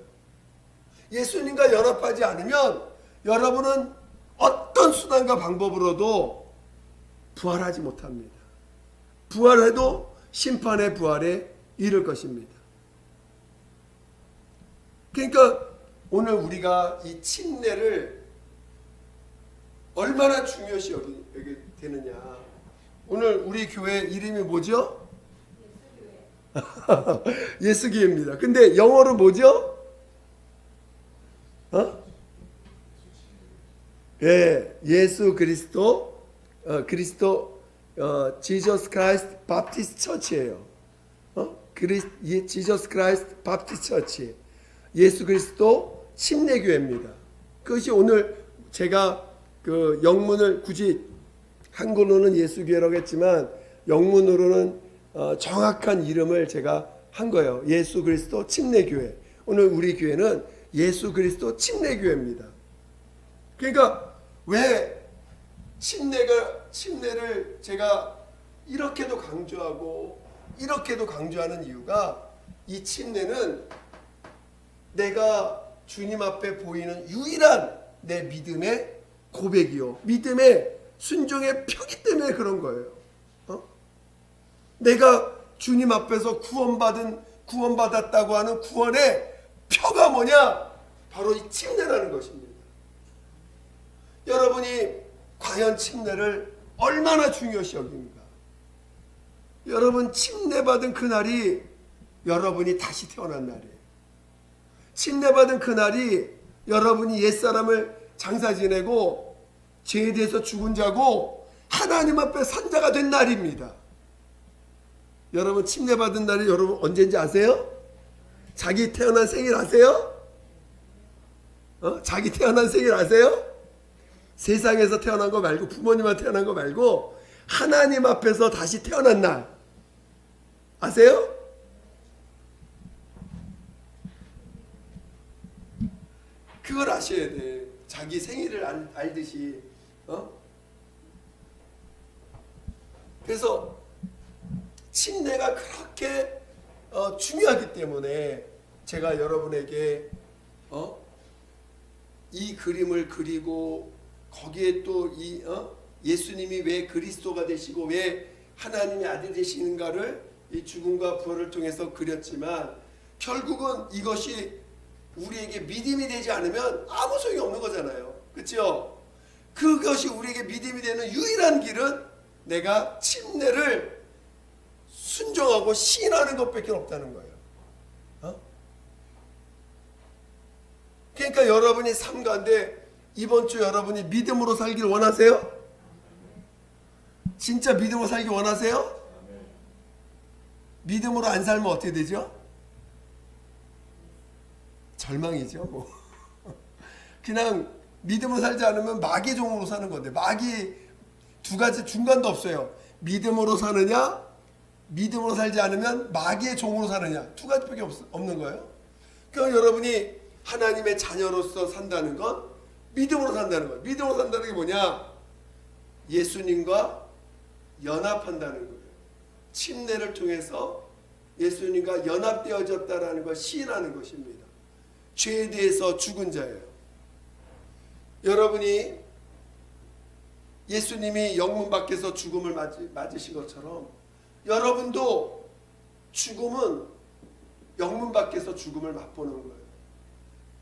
예수님과 연합하지 않으면 여러분은 어떤 수단과 방법으로도 부활하지 못합니다. 부활해도 심판의 부활에 이를 것입니다. 그러니까 오늘 우리가 이 침례를 얼마나 중요시 여기게 되느냐. 오늘 우리 교회 이름이 뭐죠? 예수교회입니다. 근데 영어로 뭐죠? 예수 그리스도 Jesus Christ Baptist Church예요. Jesus Christ Baptist Church. 예수 그리스도 침례교회입니다. 그것이 오늘 제가 그 영문을 굳이 한글로는 예수교회라고 했지만 영문으로는 정확한 이름을 제가 한 거예요. 예수 그리스도 침례교회. 오늘 우리 교회는 예수 그리스도 침례교회입니다. 그러니까 왜 침례를 제가 이렇게도 강조하는 이유가 이 침례는 내가 주님 앞에 보이는 유일한 내 믿음의 고백이요, 믿음의 순종의 표기 때문에 그런 거예요. 내가 주님 앞에서 구원받았다고 하는 구원의 표가 뭐냐? 바로 이 침례라는 것입니다. 여러분이 과연 침례를 얼마나 중요시 여깁니까? 여러분 침례받은 그날이 여러분이 다시 태어난 날이에요. 침례받은 그날이 여러분이 옛사람을 장사 지내고 죄에 대해서 죽은 자고 하나님 앞에 선 자가 된 날입니다. 여러분 침례받은 날이 여러분 언제인지 아세요? 자기 태어난 생일 아세요? 자기 태어난 생일 아세요? 세상에서 태어난 거 말고 부모님한테 태어난 거 말고 하나님 앞에서 다시 태어난 날 아세요? 그걸 아셔야 돼. 자기 생일을 알듯이. 그래서 침례가 그렇게 중요하기 때문에 제가 여러분에게 이 그림을 그리고 거기에 또 예수님이 왜 그리스도가 되시고 왜 하나님의 아들 되시는가를 이 죽음과 부활을 통해서 그렸지만 결국은 이것이 우리에게 믿음이 되지 않으면 아무 소용이 없는 거잖아요. 그렇죠? 그것이 우리에게 믿음이 되는 유일한 길은 내가 침례를 순종하고 시인하는 것밖에 없다는 거예요. 그러니까 여러분이 삶 가운데 이번 주 여러분이 믿음으로 살길 원하세요? 진짜 믿음으로 살길 원하세요? 믿음으로 안 살면 어떻게 되죠? 절망이죠. 뭐. 그냥 믿음으로 살지 않으면 마귀 종으로 사는 건데, 마귀 두 가지 중간도 없어요. 믿음으로 사느냐, 믿음으로 살지 않으면 마귀의 종으로 사느냐, 두 가지밖에 없는 거예요. 그러니까 여러분이 하나님의 자녀로서 산다는 건 믿음으로 산다는 거예요. 믿음으로 산다는 게 뭐냐? 예수님과 연합한다는 거예요. 침례를 통해서 예수님과 연합되어졌다라는 걸 시인하는 것입니다. 죄에 대해서 죽은 자예요. 여러분이 예수님이 영문 밖에서 죽음을 맞으신 것처럼 여러분도 죽음은 영문 밖에서 죽음을 맛보는 거예요.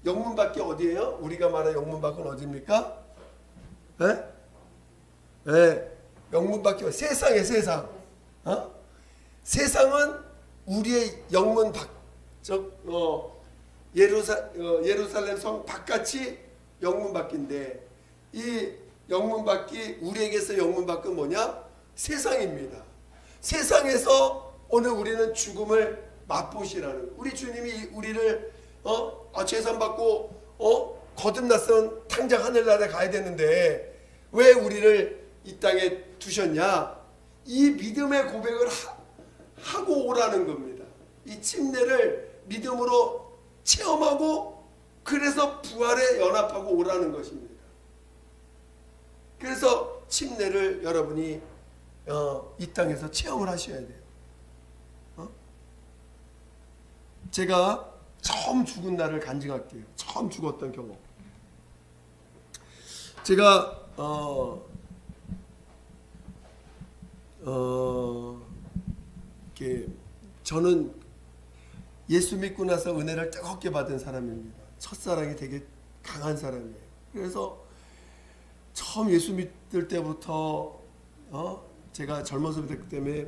영문 밖이 어디예요? 우리가 말하는 영문 밖은 어디입니까? 네? 네. 영문 밖이 세상이에요. 세상. 어? 세상은 우리의 영문 밖, 예루살렘 성 바깥이 영문 밖인데, 이 영문 밖이 우리에게서 영문 밖은 뭐냐? 세상입니다. 세상에서 오늘 우리는 죽음을 맛보시라는, 우리 주님이 우리를 죄산 받고 거듭났으면 당장 하늘나라에 가야 되는데 왜 우리를 이 땅에 두셨냐? 이 믿음의 고백을 하고 오라는 겁니다. 이 침례를 믿음으로 체험하고 그래서 부활에 연합하고 오라는 것입니다. 그래서 침례를 여러분이 이 땅에서 체험을 하셔야 돼요. 제가 처음 죽은 날을 간증할게요. 처음 죽었던 경험. 제가 저는 예수 믿고 나서 은혜를 뜨겁게 받은 사람입니다. 첫사랑이 되게 강한 사람이에요. 그래서 처음 예수 믿을 때부터 제가 젊어서 믿었기 때문에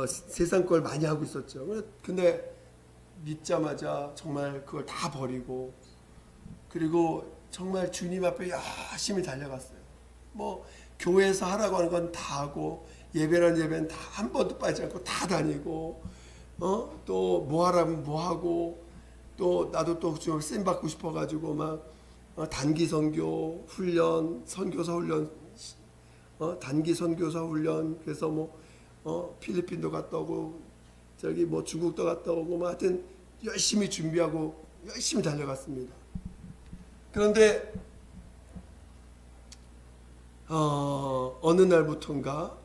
세상 걸 많이 하고 있었죠. 근데 믿자마자 정말 그걸 다 버리고, 그리고 정말 주님 앞에 열심히 달려갔어요. 뭐 교회에서 하라고 하는 건 다 하고, 예배란 예배는 다 한 번도 빠지지 않고 다 다니고, 또 뭐 하라면 뭐 하고, 또 나도 또 좀 쓰임 받고 싶어가지고 막 단기 선교 훈련, 선교사 훈련, 단기 선교사 훈련, 그래서 뭐 필리핀도 갔다 오고 저기 뭐 중국도 갔다 오고 뭐 하여튼 열심히 준비하고 열심히 달려갔습니다. 그런데 어느 날부터인가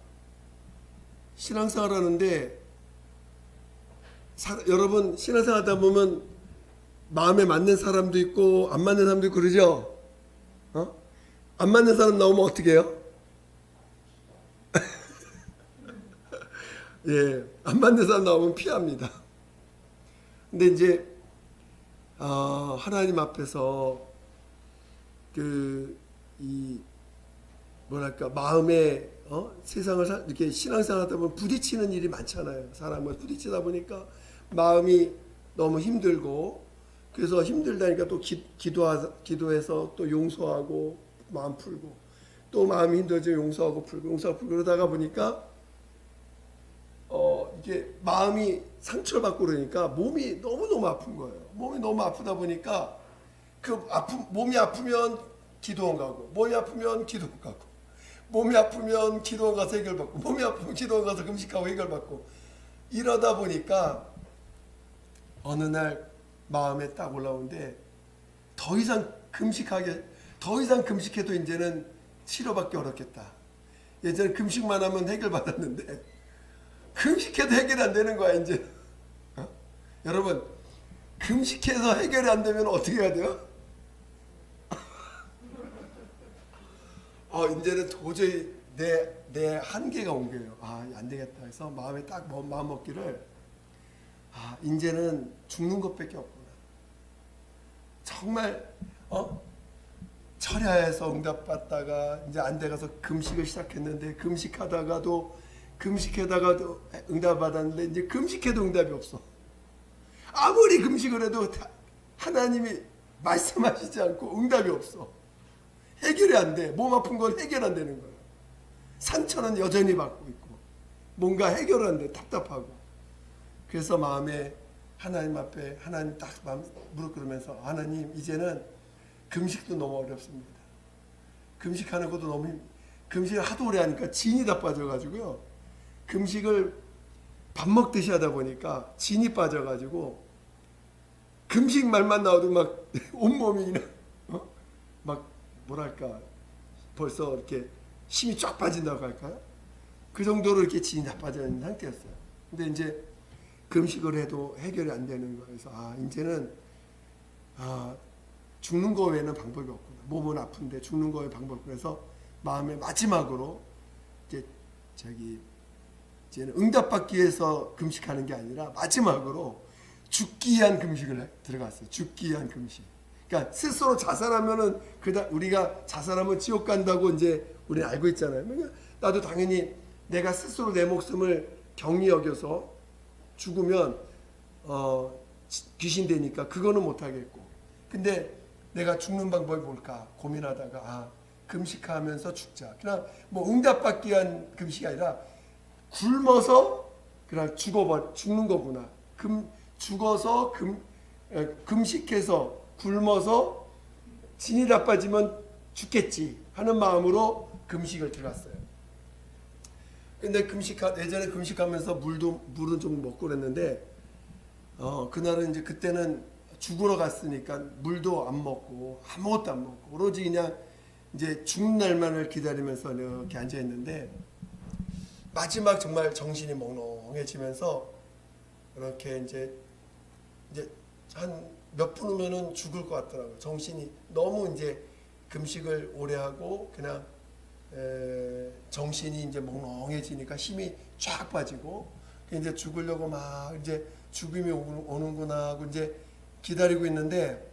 신앙생활 하는데, 여러분 신앙생활 하다 보면 마음에 맞는 사람도 있고 안 맞는 사람도 있고 그러죠? 안 맞는 사람 나오면 어떻게 해요? 예, 안 맞는 사람 나오면 피합니다. 근데 이제 하나님 앞에서 뭐랄까 마음에 세상을 이렇게 신앙생활 하다 보면 부딪히는 일이 많잖아요. 사람을 부딪히다 보니까 마음이 너무 힘들고, 그래서 힘들다니까 또 기도해서 또 용서하고 마음 풀고, 또 마음이 힘들어져 용서하고 풀고 그러다가 보니까 이게 마음이 상처를 받고 그러니까 몸이 너무너무 아픈 거예요. 몸이 너무 아프다 보니까 몸이 아프면 기도원 가고, 몸이 아프면 기도원 가고, 몸이 아프면 기도원 가서 해결받고, 몸이 아프면 기도원 가서 금식하고 해결받고, 이러다 보니까 어느 날 마음에 딱 올라오는데 더 이상 금식해도 이제는 치료받기 어렵겠다. 예전에 금식만 하면 해결받았는데 금식해도 해결이 안 되는 거야 이제. 여러분 금식해서 해결이 안 되면 어떻게 해야 돼요? 이제는 도저히 내 한계가 온 거예요. 안 되겠다 해서 마음에 딱 마음 먹기를, 이제는 죽는 것밖에 없구나. 정말 철야에서 응답받다가 이제 안 돼가서 금식을 시작했는데, 금식하다가도 응답받았는데 이제 금식해도 응답이 없어. 아무리 금식을 해도 하나님이 말씀하시지 않고 응답이 없어. 해결이 안 돼. 몸 아픈 건 해결 안 되는 거야. 상처는 여전히 받고 있고 뭔가 해결 안 돼. 답답하고. 그래서 마음에 하나님 앞에 하나님 딱 무릎 꿇으면서 하나님 이제는 금식도 너무 어렵습니다. 금식하는 것도 너무 금식을 하도 오래 하니까 진이 다 빠져가지고요. 금식을 밥 먹듯이 하다 보니까 진이 빠져가지고 금식 말만 나와도 막 온몸이 막 뭐랄까 벌써 이렇게 힘이 쫙 빠진다고 할까요? 그 정도로 이렇게 진이 다 빠져 있는 상태였어요. 근데 이제 금식을 해도 해결이 안 되는 거여서 이제는 죽는 거 외에는 방법이 없구나. 몸은 아픈데 죽는 거에 방법이 없구나. 그래서 마음에 마지막으로 이제는 응답받기 위해서 금식하는 게 아니라 마지막으로 죽기 위한 금식을 들어갔어요. 죽기 위한 금식. 그러니까 스스로 자살하면은 우리가 자살하면 지옥 간다고 이제 우리는 알고 있잖아요. 그러니까 나도 당연히 내가 스스로 내 목숨을 경히 여겨서 죽으면 귀신 되니까 그거는 못 하겠고. 근데 내가 죽는 방법이 뭘까 고민하다가 금식하면서 죽자. 그냥 뭐 응답받기 위한 금식이 아니라 굶어서 그냥 죽는 거구나. 죽어서 금식해서 굶어서 진이 나빠지면 죽겠지 하는 마음으로 금식을 들어갔어요. 근데 예전에 금식하면서 물은 좀 먹고 그랬는데 그날은 이제 그때는 죽으러 갔으니까 물도 안 먹고 아무것도 안 먹고 오로지 그냥 이제 죽는 날만을 기다리면서 이렇게 앉아 있는데 마지막 정말 정신이 몽롱해지면서 이렇게 이제 한 몇 분 후면은 죽을 것 같더라고요. 정신이 너무 이제 금식을 오래 하고 그냥 정신이 이제 몽롱해지니까 힘이 쫙 빠지고 이제 죽으려고 막 이제 죽음이 오는구나 하고 이제 기다리고 있는데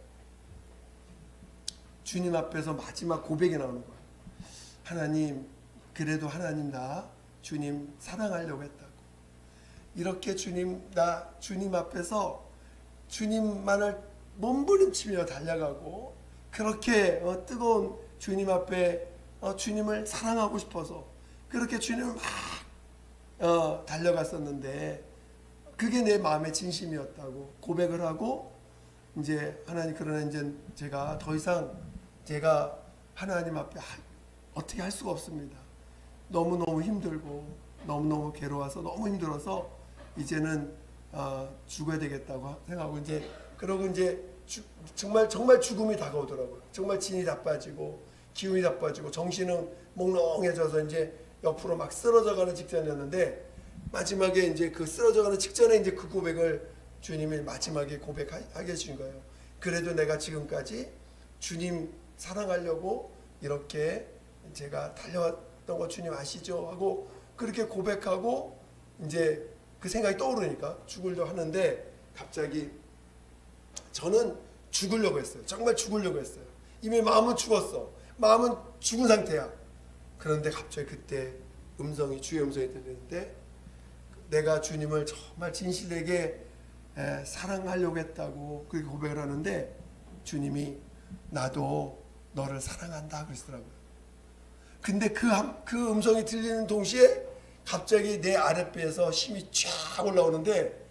주님 앞에서 마지막 고백이 나오는 거예요. 하나님, 그래도 하나님 나 주님 사랑하려고 했다고. 이렇게 주님 앞에서 주님만을 몸부림치며 달려가고 그렇게 뜨거운 주님 앞에 주님을 사랑하고 싶어서 그렇게 주님을 막 달려갔었는데 그게 내 마음의 진심이었다고 고백을 하고 이제 하나님 그러나 이제 제가 더 이상 제가 하나님 앞에 어떻게 할 수가 없습니다. 너무너무 힘들고 너무너무 괴로워서 너무 힘들어서 이제는 죽어야 되겠다고 생각하고 이제 그러고 이제 정말 죽음이 다가오더라고요. 정말 진이 다 빠지고 기운이 다 빠지고 정신은 몽롱해져서 이제 옆으로 막 쓰러져가는 직전이었는데 마지막에 이제 그 쓰러져가는 직전에 이제 그 고백을 주님이 마지막에 고백하게 해주신 거예요. 그래도 내가 지금까지 주님 사랑하려고 이렇게 제가 달려왔던 거 주님 아시죠? 하고 그렇게 고백하고 이제 그 생각이 떠오르니까 죽으려고 하는데 갑자기 저는 죽으려고 했어요. 정말 죽으려고 했어요. 이미 마음은 죽었어. 마음은 죽은 상태야. 그런데 갑자기 그때 주의 음성이 들리는데 내가 주님을 정말 진실되게 사랑하려고 했다고 그렇게 고백을 하는데 주님이 나도 너를 사랑한다 그러시더라고요. 근데 그 음성이 들리는 동시에 갑자기 내 아랫배에서 힘이 쫙 올라오는데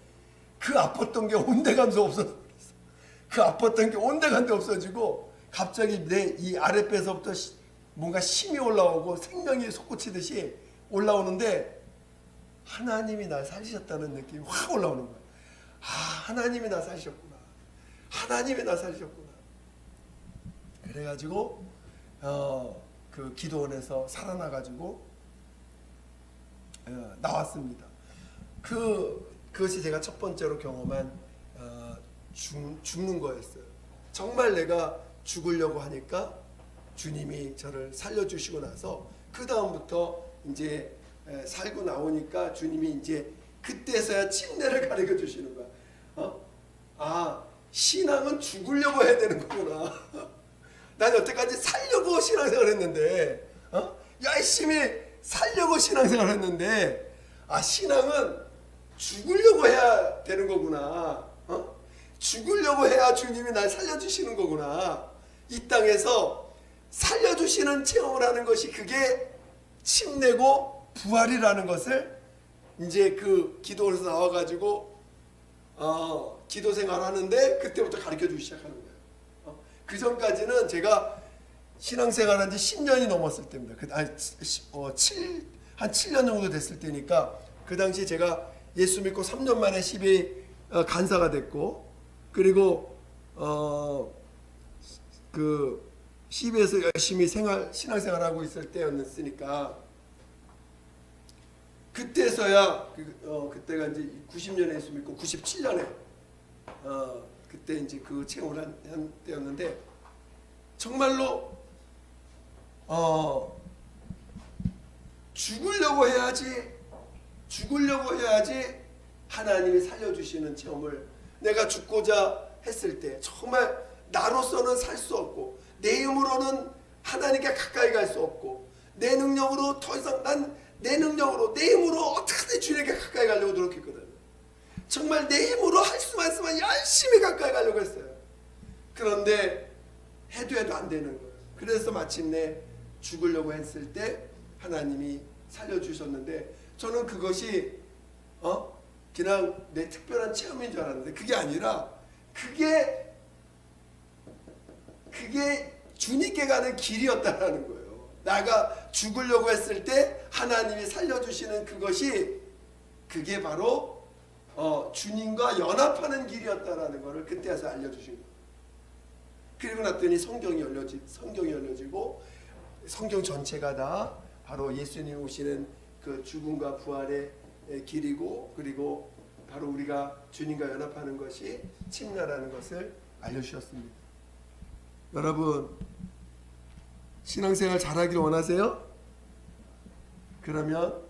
그 아팠던 게 온데간도 없어졌어. 그 아팠던 게 온데간도 없어지고 갑자기 내 이 아랫배에서부터 뭔가 힘이 올라오고 생명이 솟구치듯이 올라오는데 하나님이 날 살리셨다는 느낌이 확 올라오는 거야. 하나님이 나 살리셨구나. 하나님이 나 살리셨구나. 그래가지고 그 기도원에서 살아나가지고 나왔습니다. 그것이 제가 첫 번째로 경험한 죽는 거였어요. 정말 내가 죽으려고 하니까 주님이 저를 살려주시고 나서 그 다음부터 이제 살고 나오니까 주님이 이제 그때서야 침례를 가르쳐 주시는 거야. 신앙은 죽으려고 해야 되는 거구나. 난 여태까지 살려고 신앙생활 했는데 열심히 살려고 신앙생활 했는데 신앙은 죽으려고 해야 되는 거구나. 죽으려고 해야 주님이 날 살려주시는 거구나. 이 땅에서 살려주시는 체험을 하는 것이 그게 침례고 부활이라는 것을 이제 그 기도에서 나와가지고 기도 생활하는데 그때부터 가르쳐 주기 시작하는 거예요. 그 전까지는 제가 신앙생활한 지 10년이 넘었을 때입니다. 한 7년 정도 됐을 때니까 그 당시 제가 예수 믿고 3년 만에 10회 간사가 됐고, 그리고 그 10회에서 열심히 신앙생활하고 있을 때였으니까 그때서야 그때가 이제 90년에 예수 믿고 97년에 그때 이제 그 체험을 한 때였는데, 정말로 죽으려고 해야지 하나님이 살려주시는 체험을, 내가 죽고자 했을 때 정말 나로서는 살 수 없고 내 힘으로는 하나님께 가까이 갈 수 없고 내 능력으로 더 이상 내 힘으로 어떻게든 주님께 가까이 가려고 노력했거든요. 정말 내 힘으로 할 수만 있으면 열심히 가까이 가려고 했어요. 그런데 해도 안 되는 거예요. 그래서 마침내 죽으려고 했을 때 하나님이 살려주셨는데, 저는 그것이 그냥 내 특별한 체험인 줄 알았는데 그게 아니라 그게 주님께 가는 길이었다라는 거예요. 내가 죽으려고 했을 때 하나님이 살려주시는 그게 바로 주님과 연합하는 길이었다라는 것을 그때서 알려주신 거예요. 그리고 났더니 성경이 열려지고 성경 전체가 다 바로 예수님 오시는 그 죽음과 부활의 길이고, 그리고 바로 우리가 주님과 연합하는 것이 침례라는 것을 알려주셨습니다. 여러분, 신앙생활 잘하길 원하세요? 그러면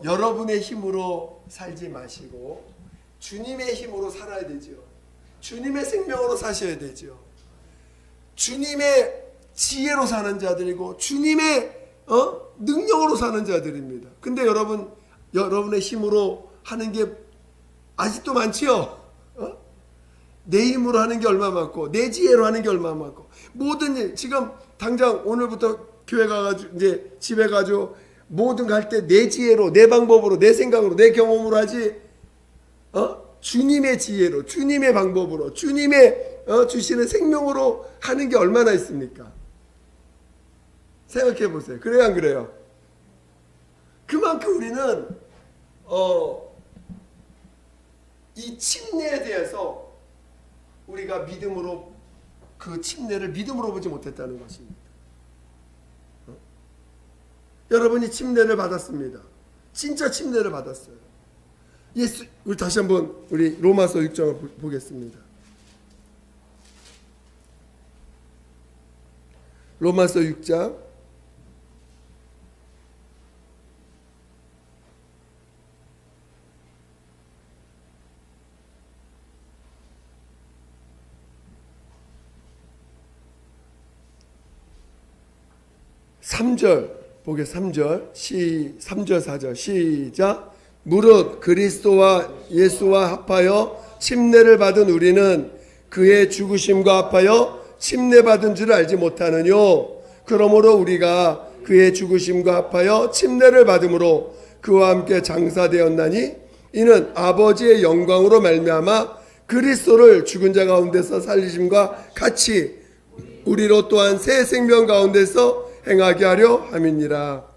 여러분의 힘으로 살지 마시고 주님의 힘으로 살아야 되죠. 주님의 생명으로 사셔야 되죠. 주님의 지혜로 사는 자들이고 주님의 능력으로 사는 자들입니다. 근데 여러분의 힘으로 하는 게 아직도 많지요. 내 힘으로 하는 게 얼마 많고 내 지혜로 하는 게 얼마 많고, 모든 일 지금 당장 오늘부터 교회 가가지고 이제 집에 가지고 모든 갈 때 내 지혜로, 내 방법으로, 내 생각으로, 내 경험으로 하지 주님의 지혜로, 주님의 방법으로, 주님의 주시는 생명으로 하는 게 얼마나 있습니까? 생각해 보세요. 그래요, 안 그래요? 그만큼 우리는 이 침례에 대해서 우리가 믿음으로, 그 침례를 믿음으로 보지 못했다는 것입니다. 여러분이 침례를 받았습니다. 진짜 침례를 받았어요. 우리 다시 한번 우리 로마서 6장을 보겠습니다. 로마서 6장 3절 보겠습니다. 3절 4절 시작. 무릇 그리스도와 예수와 합하여 침례를 받은 우리는 그의 죽으심과 합하여 침례받은 줄 알지 못하느뇨. 그러므로 우리가 그의 죽으심과 합하여 침례를 받음으로 그와 함께 장사되었나니 이는 아버지의 영광으로 말미암아 그리스도를 죽은 자 가운데서 살리심과 같이 우리로 또한 새 생명 가운데서 행하게 하려 함이니라.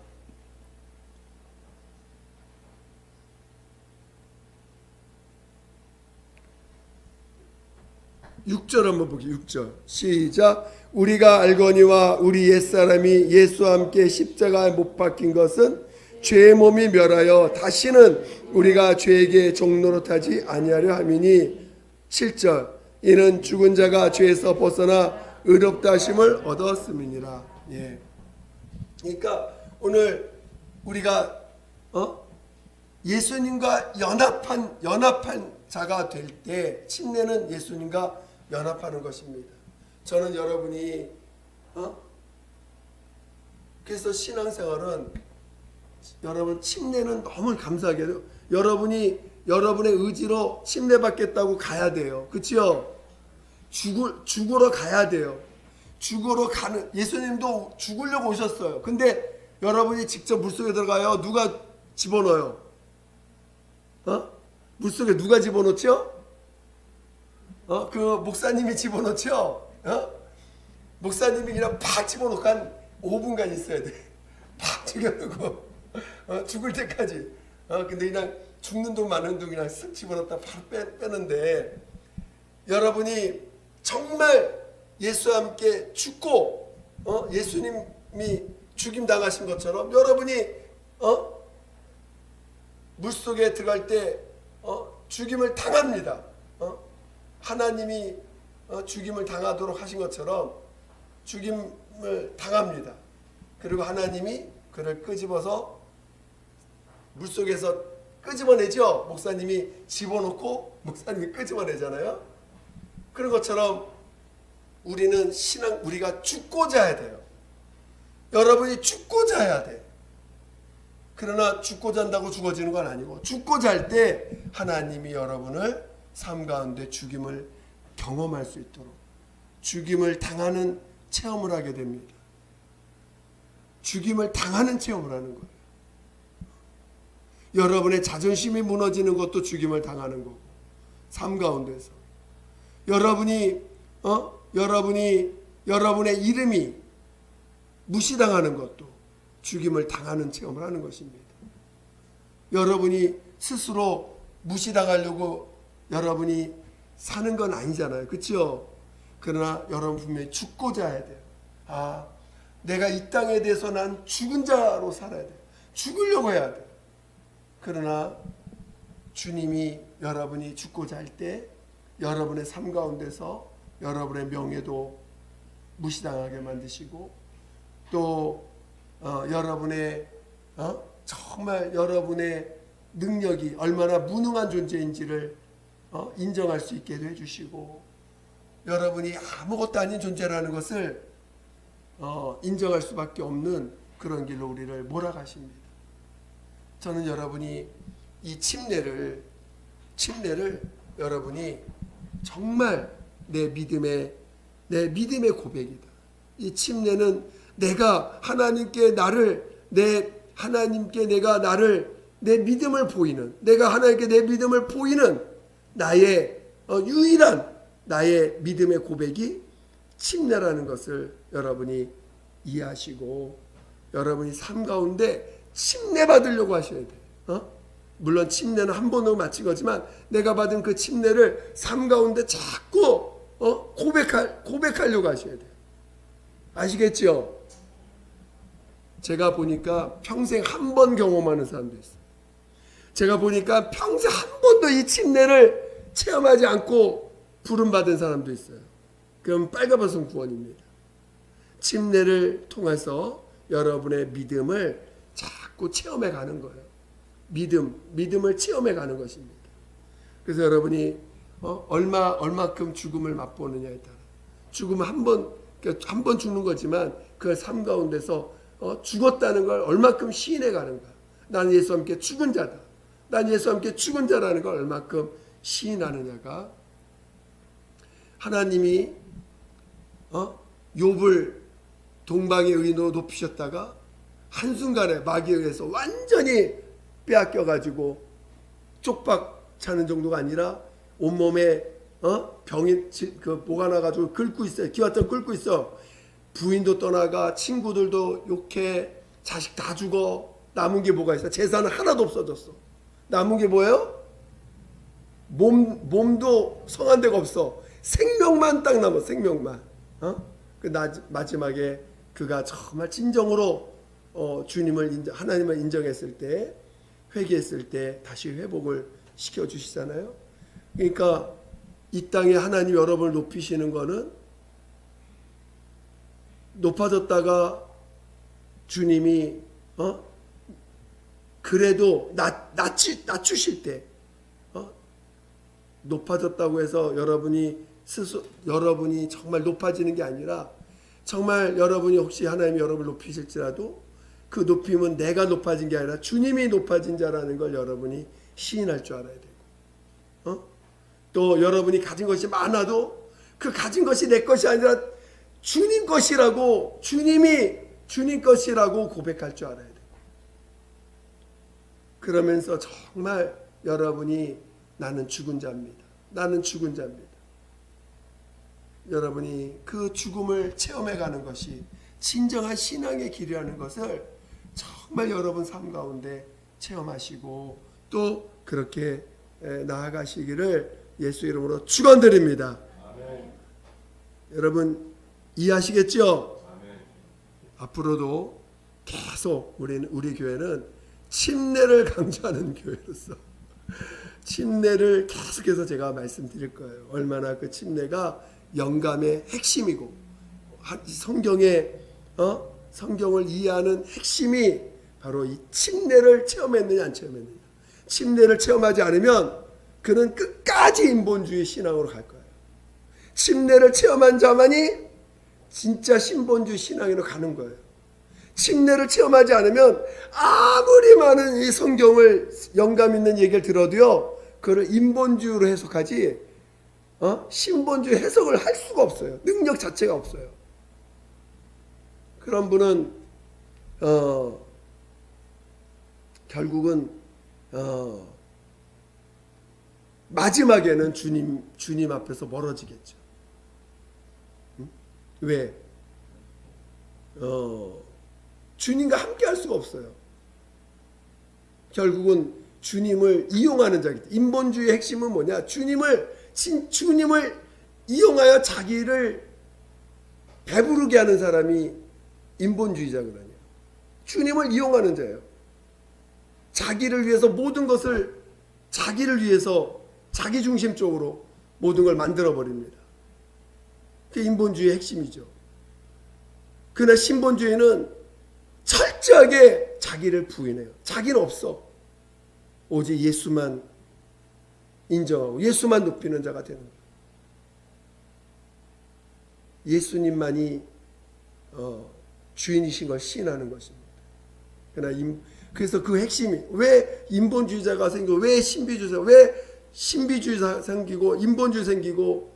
6절 한번 보기. 6절 시작. 우리가 알거니와 우리 옛사람이 예수와 함께 십자가에 못 박힌 것은 죄의 몸이 멸하여 다시는 우리가 죄에게 종노릇하지 아니하려 함이니. 7절 이는 죽은 자가 죄에서 벗어나 의롭다 하심을 얻었음이니라. 예. 그러니까 오늘 우리가 예수님과 연합한 자가 될 때 침례는 예수님과 연합하는 것입니다. 저는 여러분이 그래서 신앙생활은 여러분 침례는 너무 감사하게도 여러분의 의지로 침례받겠다고 가야 돼요. 그렇죠? 죽으러 가야 돼요. 죽으러 가는, 예수님도 죽으려고 오셨어요. 근데 여러분이 직접 물속에 들어가요. 누가 집어넣어요? 물속에 누가 집어넣죠? 그 목사님이 집어넣죠? 목사님이 그냥 팍 집어넣고 한 5분간 있어야 돼. 팍 죽여놓고 죽을 때까지. 근데 그냥 죽는 동 마는 동 그냥 쓱 집어넣다 바로 빼는데, 여러분이 정말 예수와 함께 죽고 예수님이 죽임 당하신 것처럼 여러분이 물속에 들어갈 때 죽임을 당합니다. 하나님이 죽임을 당하도록 하신 것처럼 죽임을 당합니다. 그리고 하나님이 그를 끄집어서 물속에서 끄집어내죠. 목사님이 집어넣고 목사님이 끄집어내잖아요. 그런 것처럼 우리는 우리가 죽고자 해야 돼요. 여러분이 죽고자 해야 돼. 그러나 죽고자 한다고 죽어지는 건 아니고, 죽고자 할 때 하나님이 여러분을 삶 가운데 죽임을 경험할 수 있도록 죽임을 당하는 체험을 하게 됩니다. 죽임을 당하는 체험을 하는 거예요. 여러분의 자존심이 무너지는 것도 죽임을 당하는 거고, 삶 가운데서 여러분의 이름이 무시당하는 것도 죽임을 당하는 체험을 하는 것입니다. 여러분이 스스로 무시당하려고 여러분이 사는 건 아니잖아요. 그렇죠? 그러나 여러분 분명히 죽고자 해야 돼요. 내가 이 땅에 대해서 난 죽은 자로 살아야 돼요. 죽으려고 해야 돼요. 그러나 주님이 여러분이 죽고자 할 때 여러분의 삶 가운데서 여러분의 명예도 무시당하게 만드시고, 또 여러분의 정말 여러분의 능력이 얼마나 무능한 존재인지를 인정할 수 있게 해주시고, 여러분이 아무것도 아닌 존재라는 것을 인정할 수밖에 없는 그런 길로 우리를 몰아가십니다. 저는 여러분이 이 침례를 여러분이 정말 내 믿음의 고백이다. 이 침례는 내가 하나님께 내 믿음을 보이는, 내가 하나님께 내 믿음을 보이는 나의 유일한 나의 믿음의 고백이 침례라는 것을 여러분이 이해하시고, 여러분이 삶 가운데 침례 받으려고 하셔야 돼요. 물론 침례는 한 번으로 마친 거지만 내가 받은 그 침례를 삶 가운데 자꾸 고백하려고 하셔야 돼요. 아시겠죠? 제가 보니까 평생 한 번 경험하는 사람도 있어요. 제가 보니까 평생 한 번도 이 침례를 체험하지 않고 부름받은 사람도 있어요. 그럼 빨가벗은 구원입니다. 침례를 통해서 여러분의 믿음을 자꾸 체험해 가는 거예요. 믿음을 체험해 가는 것입니다. 그래서 여러분이 얼마큼 죽음을 맛보느냐에 따라, 죽음은 한 번 죽는 거지만 그 삶 가운데서 죽었다는 걸 얼마큼 시인해 가는가. 나는 예수와 함께 죽은 자다. 난 예수와 함께 죽은 자라는 걸 얼마큼 시인하느냐가, 하나님이 욥을 동방의 의인으로 높이셨다가 한순간에 마귀에 의해서 완전히 빼앗겨가지고 쪽박 차는 정도가 아니라 온몸에 병이 뭐가 나가지고 긁고 있어요. 기와터 긁고 있어. 부인도 떠나가, 친구들도 욕해, 자식 다 죽어. 남은 게 뭐가 있어? 재산은 하나도 없어졌어. 남은 게 뭐예요? 몸도 성한 데가 없어. 생명만 딱 남아. 생명만. 마지막에 그가 정말 진정으로 하나님을 인정했을 때, 회개했을 때 다시 회복을 시켜주시잖아요. 그러니까 이 땅에 하나님 여러분을 높이시는 거는, 높아졌다가 주님이 그래도 낮추실 때, 높아졌다고 해서 여러분이 정말 높아지는 게 아니라, 정말 여러분이 혹시 하나님이 여러분을 높이실지라도 그 높임은 내가 높아진 게 아니라 주님이 높아진 자라는 걸 여러분이 시인할 줄 알아야 되고, 또 여러분이 가진 것이 많아도 그 가진 것이 내 것이 아니라 주님 것이라고, 주님이 주님 것이라고 고백할 줄 알아야 되고, 그러면서 정말 여러분이 나는 죽은 자입니다. 나는 죽은 자입니다. 여러분이 그 죽음을 체험해 가는 것이 진정한 신앙의 길이라는 것을 정말 여러분 삶 가운데 체험하시고 또 그렇게 나아가시기를 예수 이름으로 축원드립니다. 아멘. 여러분 이해하시겠죠? 아멘. 앞으로도 계속 우리 교회는 침례를 강조하는 교회로서 침례를 계속해서 제가 말씀드릴 거예요. 얼마나 그 침례가 영감의 핵심이고 성경을 이해하는 핵심이 바로 이 침례를 체험했느냐 안 체험했느냐. 침례를 체험하지 않으면 그는 끝까지 인본주의 신앙으로 갈 거예요. 침례를 체험한 자만이 진짜 신본주의 신앙으로 가는 거예요. 침례를 체험하지 않으면 아무리 많은 이 성경을 영감 있는 얘기를 들어도요, 그걸 인본주의로 해석하지 신본주의 해석을 할 수가 없어요. 능력 자체가 없어요. 그런 분은 결국은 마지막에는 주님 앞에서 멀어지겠죠. 왜? 주님과 함께 할 수가 없어요. 결국은 주님을 이용하는 자기. 인본주의의 핵심은 뭐냐? 주님을 이용하여 자기를 배부르게 하는 사람이 인본주의자거든요. 주님을 이용하는 자예요. 자기를 위해서 모든 것을 자기를 위해서 자기중심적으로 모든 걸 만들어버립니다. 그게 인본주의의 핵심이죠. 그러나 신본주의는 철저하게 자기를 부인해요. 자기는 없어. 오직 예수만 인정하고 예수만 높이는 자가 되는 거예요. 예수님만이 주인이신 걸 시인하는 것입니다. 그래서 그 핵심이 왜 인본주의자가 생기고 왜 신비주의자 생기고 인본주의 생기고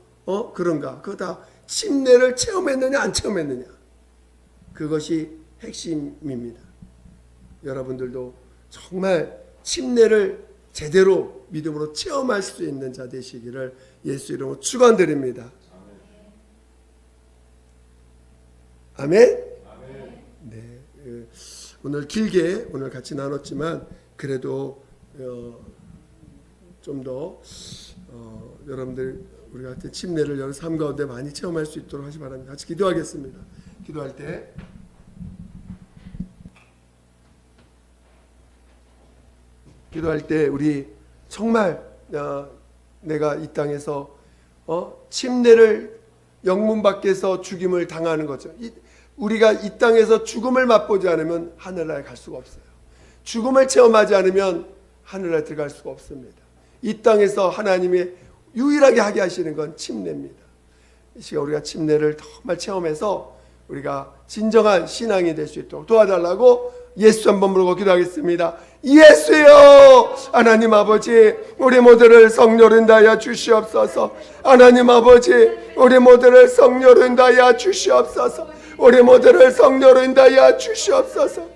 그런가? 그거 다 침례를 체험했느냐 안 체험했느냐. 그것이 핵심입니다. 여러분들도 정말 침례를 제대로 믿음으로 체험할 수 있는 자 되시기를 예수 이름으로 축원드립니다. 아멘. 네, 오늘 길게 오늘 같이 나눴지만 그래도 좀 더 여러분들 우리 같은 침례를 여러 삶 가운데 많이 체험할 수 있도록 하시 바랍니다. 같이 기도하겠습니다. 기도할 때 우리 정말 내가 이 땅에서 침례를 영문 밖에서 죽임을 당하는 거죠. 우리가 이 땅에서 죽음을 맛보지 않으면 하늘나라에 갈 수가 없어요. 죽음을 체험하지 않으면 하늘나라에 들어갈 수가 없습니다. 이 땅에서 하나님이 유일하게 하게 하시는 건 침례입니다. 이 시간 우리가 침례를 정말 체험해서 우리가 진정한 신앙이 될 수 있도록 도와달라고 예수 한번 부르고 기도하겠습니다. 예수여, 하나님 아버지, 우리 모두를 성령으로 인도하여 주시옵소서. 하나님 아버지, 우리 모두를 성령으로 인도하여 주시옵소서. 우리 모두를 성령으로 인도하여 주시옵소서.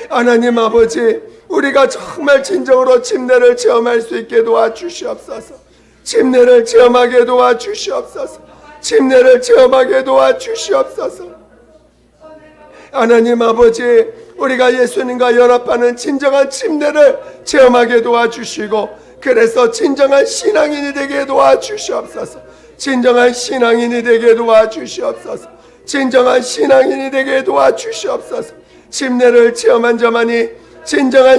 하나님 아버지, 우리가 정말 진정으로 침례를 체험할 수 있게 도와주시옵소서. 침례를 체험하게 도와주시옵소서. 침례를 체험하게 도와주시옵소서. 하나님 아버지, 우리가 예수님과 연합하는 진정한 침례를 체험하게 도와주시고 그래서 진정한 신앙인이 되게 도와주시옵소서. 진정한 신앙인이 되게 도와주시옵소서. 진정한 신앙인이 되게 도와주시옵소서. 침례를 체험한 자만이 진정한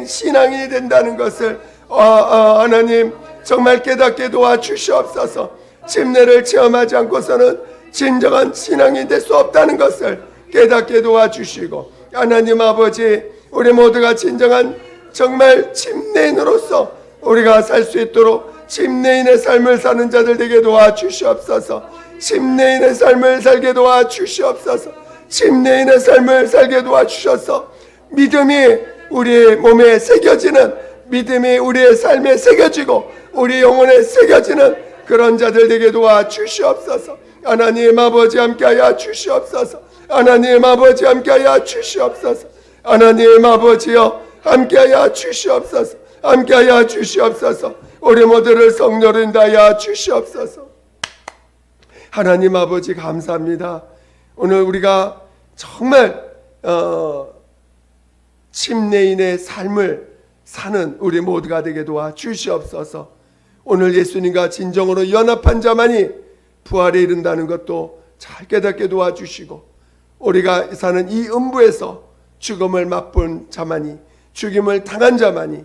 신앙인이 된다는 것을 하나님 정말 깨닫게 도와주시옵소서. 침례를 체험하지 않고서는 진정한 신앙이 될 수 없다는 것을 깨닫게 도와주시고 하나님 아버지, 우리 모두가 진정한 정말 침례인으로서 우리가 살 수 있도록 침례인의 삶을 사는 자들 되게 도와주시옵소서. 침례인의 삶을 살게 도와주시옵소서. 침례인의 삶을 살게 도와주셔서 믿음이 우리 몸에 새겨지는 믿음이 우리의 삶에 새겨지고 우리 영혼에 새겨지는 그런 자들 되게 도와 주시옵소서. 하나님 아버지 함께하여 주시옵소서. 하나님 아버지 함께하여 주시옵소서. 하나님 아버지여 함께하여 주시옵소서. 함께하여 주시옵소서. 우리 모두를 성령으로 인도하여 주시옵소서. 하나님 아버지 감사합니다. 오늘 우리가 정말 침례인의 삶을 사는 우리 모두가 되게 도와 주시옵소서. 오늘 예수님과 진정으로 연합한 자만이 부활에 이른다는 것도 잘 깨닫게 도와주시고 우리가 사는 이 음부에서 죽음을 맛본 자만이, 죽임을 당한 자만이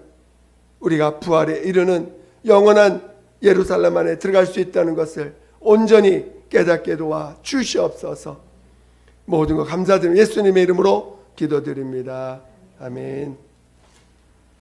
우리가 부활에 이르는 영원한 예루살렘 안에 들어갈 수 있다는 것을 온전히 깨닫게 도와 주시옵소서. 모든 것 감사드리며 예수님의 이름으로 기도드립니다. 아멘.